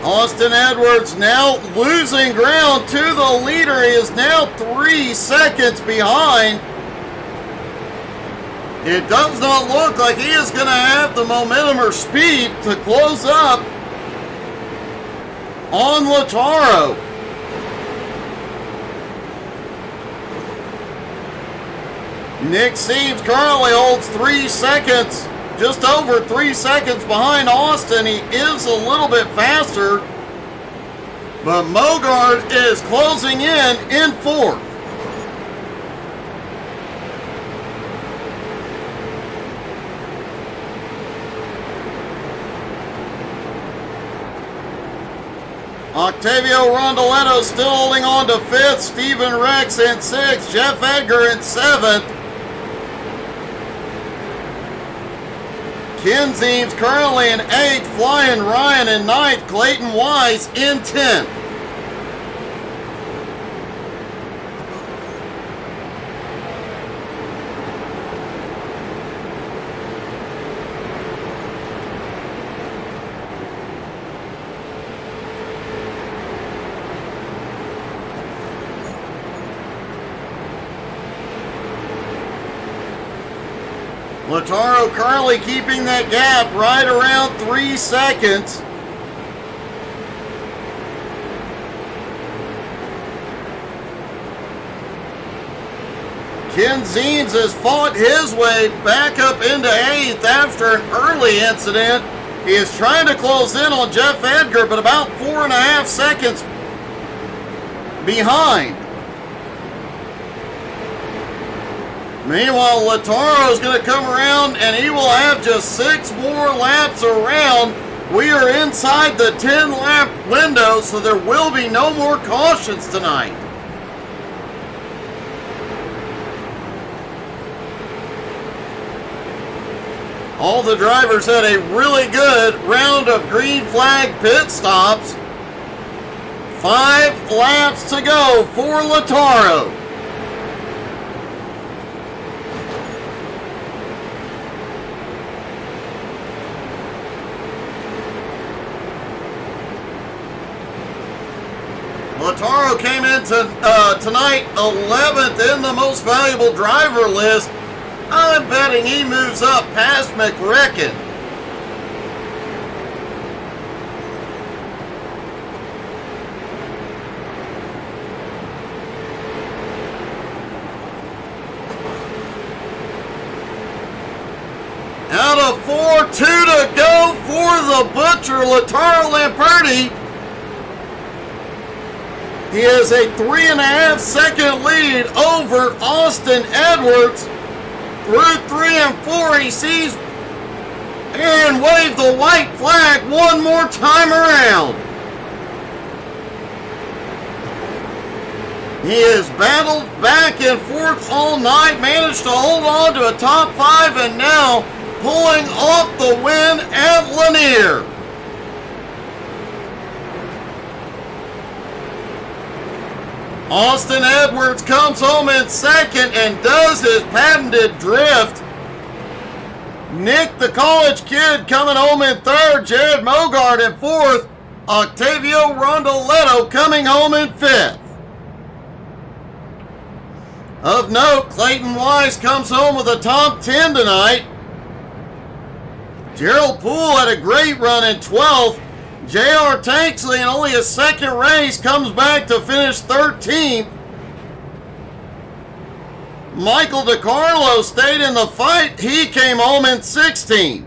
Austin Edwards now losing ground to the leader. He is now 3 seconds behind. It does not look like he is going to have the momentum or speed to close up on Lataro. Nick Seeves currently holds 3 seconds. Just over 3 seconds behind Austin. He is a little bit faster, but Mogard is closing in 4th. Octavio Rondoletto still holding on to 5th. Stephen Rex in 6th. Jeff Edgar in 7th. Ken Zeems currently in 8th, Flying Ryan in 9th, Clayton Wise in 10th. Lataro currently keeping that gap right around 3 seconds. Ken Zeems has fought his way back up into 8th after an early incident. He is trying to close in on Jeff Edgar, but about 4.5 seconds behind. Meanwhile, Lataro is going to come around and he will have just 6 more laps around. We are inside the 10-lap window, so there will be no more cautions tonight. All the drivers had a really good round of green flag pit stops. 5 laps to go for Lataro. Lautaro came into tonight 11th in the most valuable driver list. I'm betting he moves up past McRecken. Out of 4, 2 to go for the Butcher, Lautaro Lamperti. He has a 3.5 second lead over Austin Edwards. Through 3 and 4, he sees Aaron wave the white flag one more time around. He has battled back and forth all night, managed to hold on to a top 5, and now pulling off the win at Lanier. Austin Edwards comes home in second and does his patented drift. Nick, the college kid, coming home in third. Jared Mogart in fourth. Octavio Rondoletto coming home in fifth. Of note, Clayton Wise comes home with a top 10 tonight. Gerald Poole had a great run in 12th. J.R. Tanksley, in only his second race, comes back to finish 13th. Michael DiCarlo stayed in the fight. He came home in 16th.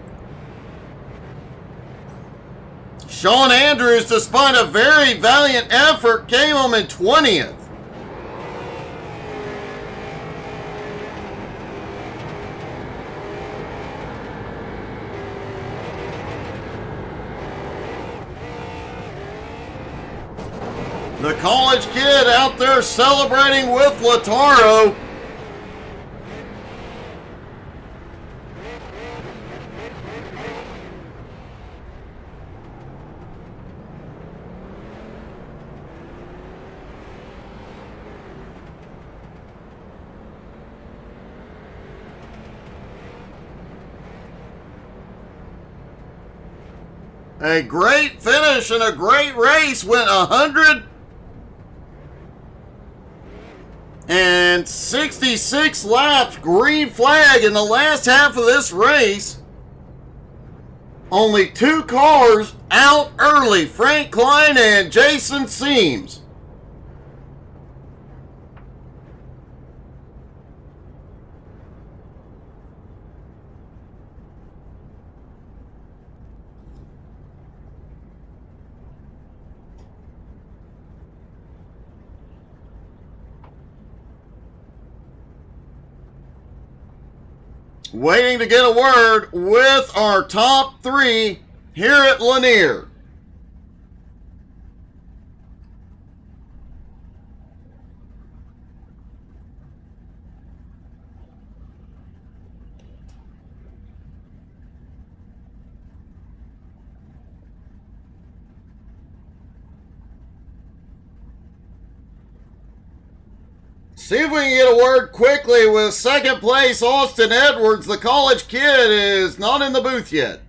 Sean Andrews, despite a very valiant effort, came home in 20th. The college kid out there celebrating with Lautaro. A great finish and a great race. Went 166 laps, green flag in the last half of this race. Only 2 cars out early, Frank Klein and Jason Seams. Waiting to get a word with our top 3 here at Lanier. See if we can get a word quickly with second place Austin Edwards. The college kid is not in the booth yet.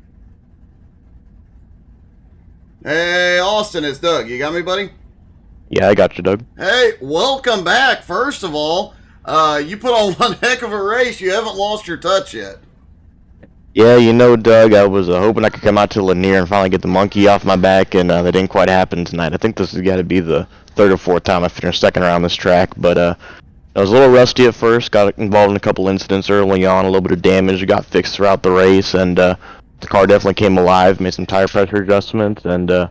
Hey, Austin, it's Doug. You got me, buddy? Yeah, I got you, Doug. Hey, welcome back. First of all, you put on one heck of a race. You haven't lost your touch yet. Yeah, you know, Doug, I was hoping I could come out to Lanier and finally get the monkey off my back, and that didn't quite happen tonight. I think this has got to be the 3rd or 4th time I finished second around this track, but I was a little rusty at first, got involved in a couple incidents early on, a little bit of damage, got fixed throughout the race, and the car definitely came alive, made some tire pressure adjustments, and felt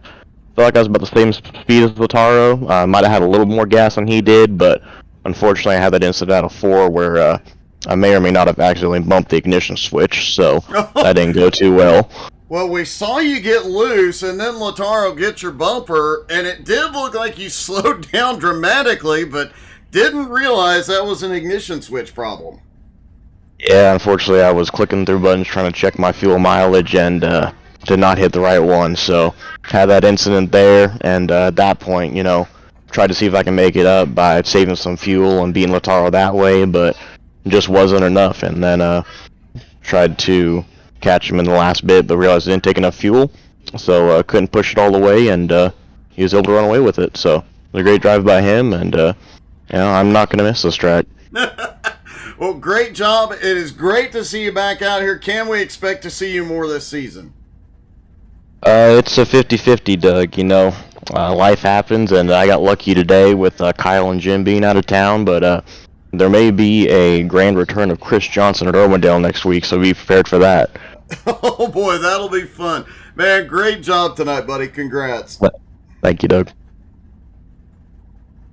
like I was about the same speed as Lautaro. Might have had a little more gas than he did, but unfortunately I had that incident out of 4 where I may or may not have accidentally bumped the ignition switch, so that didn't go too well. Well, we saw you get loose, and then Lautaro gets your bumper, and it did look like you slowed down dramatically, but didn't realize that was an ignition switch problem. Yeah, unfortunately I was clicking through buttons trying to check my fuel mileage and did not hit the right one, so had that incident there, and at that point, you know, tried to see if I can make it up by saving some fuel and beating Lautaro that way, but it just wasn't enough, and then tried to catch him in the last bit, but realized I didn't take enough fuel, so couldn't push it all the way, and he was able to run away with it, so was a great drive by him, and I'm not gonna miss this track. Well, great job. It is great to see you back out here. Can we expect to see you more this season? It's a 50-50, Doug. Life happens, and I got lucky today with Kyle and Jim being out of town, but there may be a grand return of Chris Johnson at Irwindale next week, so be prepared for that. Oh boy, that'll be fun. Man, great job tonight, buddy. Congrats. Thank you, Doug.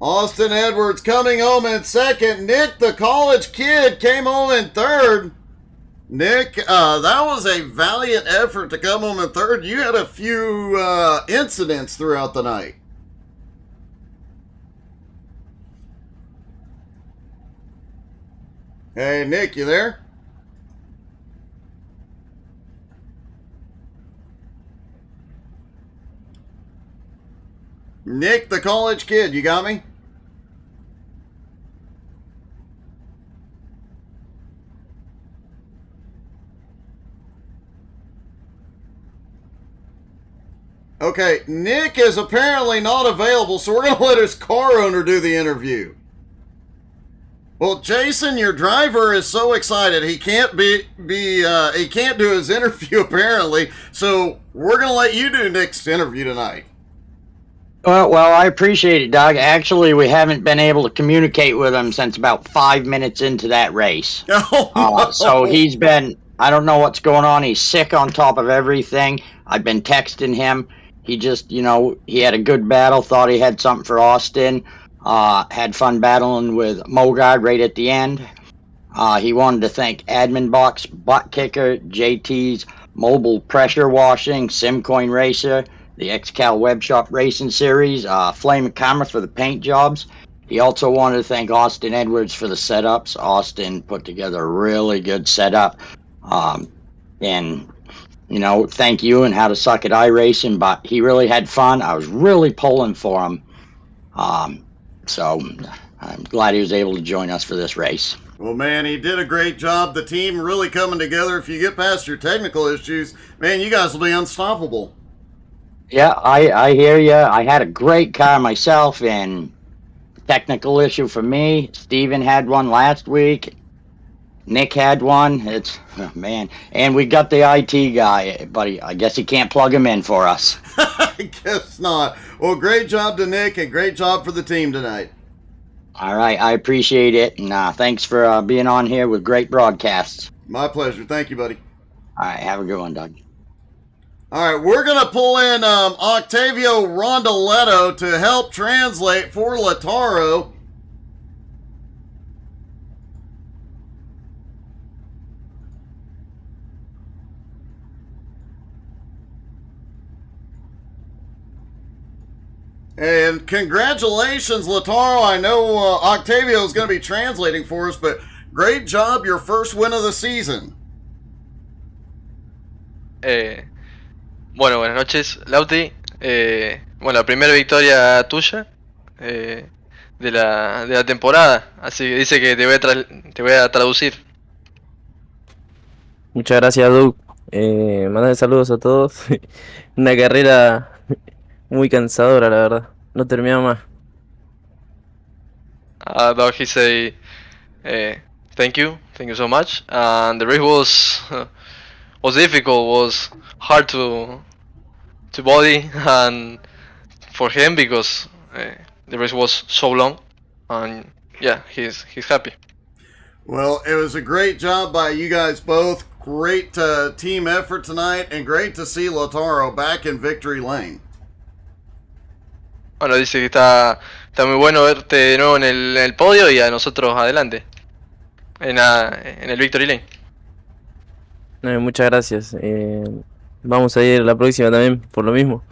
Austin Edwards coming home in second. Nick, the college kid, came home in third. Nick, that was a valiant effort to come home in third. You had a few incidents throughout the night. Hey, Nick, you there? Nick, the college kid, you got me? Okay, Nick is apparently not available, so we're going to let his car owner do the interview. Well, Jason, your driver is so excited he can't he can't do his interview apparently, so we're going to let you do Nick's interview tonight. Well, I appreciate it, Doug. Actually, we haven't been able to communicate with him since about 5 minutes into that race. Oh, no. So he's been, I don't know what's going on. He's sick on top of everything. I've been texting him. He just, he had a good battle, thought he had something for Austin. Had fun battling with Mogard right at the end. He wanted to thank Admin Box, Butt Kicker, JT's Mobile Pressure Washing, Simcoin Racer, the XCAL Web Shop Racing Series, Flame and Camera for the paint jobs. He also wanted to thank Austin Edwards for the setups. Austin put together a really good setup. And, thank you and How to Suck at iRacing, but he really had fun. I was really pulling for him. So I'm glad he was able to join us for this race. Well, man, he did a great job. The team really coming together. If you get past your technical issues, man, you guys will be unstoppable. Yeah, I hear you. I had a great car myself, and technical issue for me. Steven had one last week. Nick had one. Man. And we got the IT guy, but I guess he can't plug him in for us. I guess not. Well, great job to Nick, and great job for the team tonight. All right, I appreciate it, and thanks for being on here with great broadcasts. My pleasure. Thank you, buddy. All right, have a good one, Doug. All right, we're going to pull in Octavio Rondoletto to help translate for Lataro. And congratulations, Lataro. I know Octavio is going to be translating for us, but great job, your first win of the season. Bueno, buenas noches, Lauti. Bueno, la primera victoria tuya de la temporada, así que dice que te voy a traducir. Muchas gracias, Doug. Mandar saludos a todos. Una carrera muy cansadora, la verdad. No terminaba más. Doug, he say, thank you so much. And the race was difficult, was hard to body, and for him because the race was so long, and yeah, he's happy. Well, it was a great job by you guys both. Great team effort tonight, and great to see Lataro back in victory lane. Bueno, dice que está muy bueno verte de nuevo en el podio y a nosotros adelante en el Victory Lane. Muchas gracias. Vamos a ir la próxima también por lo mismo.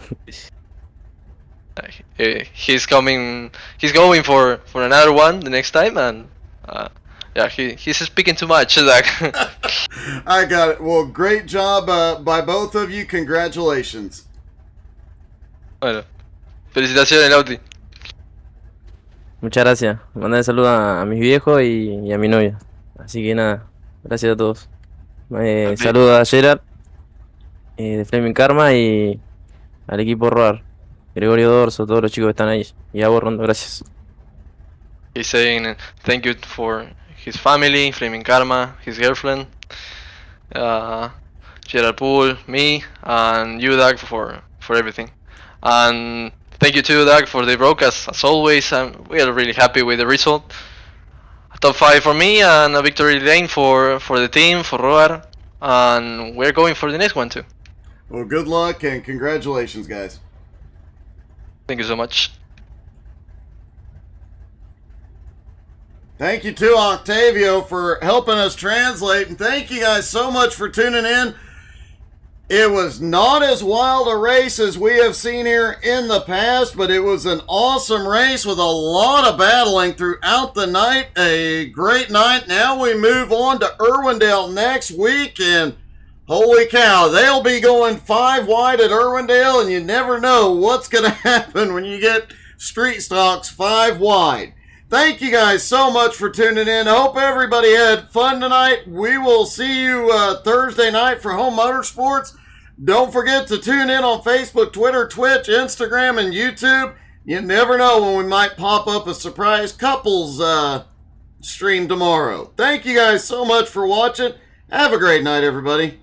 He's going for another one the next time, and yeah, he's speaking too much. Like. I got it. Well, great job by both of you. Congratulations. Bueno, felicitaciones, Lauti. Muchas gracias. Mandar saludos a mis viejos y a mi novia. Así que nada, gracias a todos. Saludos a Gerard de Flaming Karma y al equipo Roar. Gregorio Dorso, todos los chicos que están ahí. Y a vos, Rondo, gracias. He's saying thank you for his family, Flaming Karma, his girlfriend, uh, Gerald Poole, me, and you, Doug, for everything. And thank you too, Doug, for the broadcast. As always, we are really happy with the result. A top 5 for me and a victory lane for the team, for Roar. And we're going for the next one too. Well, good luck and congratulations, guys. Thank you so much. Thank you to Octavio for helping us translate, and thank you guys so much for tuning in. It was not as wild a race as we have seen here in the past, but it was an awesome race with a lot of battling throughout the night. A great night. Now we move on to Irwindale next week, and holy cow, they'll be going 5 wide at Irwindale, and you never know what's going to happen when you get street stocks 5 wide. Thank you guys so much for tuning in. I hope everybody had fun tonight. We will see you Thursday night for Home Motorsports. Don't forget to tune in on Facebook, Twitter, Twitch, Instagram, and YouTube. You never know when we might pop up a surprise couples stream tomorrow. Thank you guys so much for watching. Have a great night, everybody.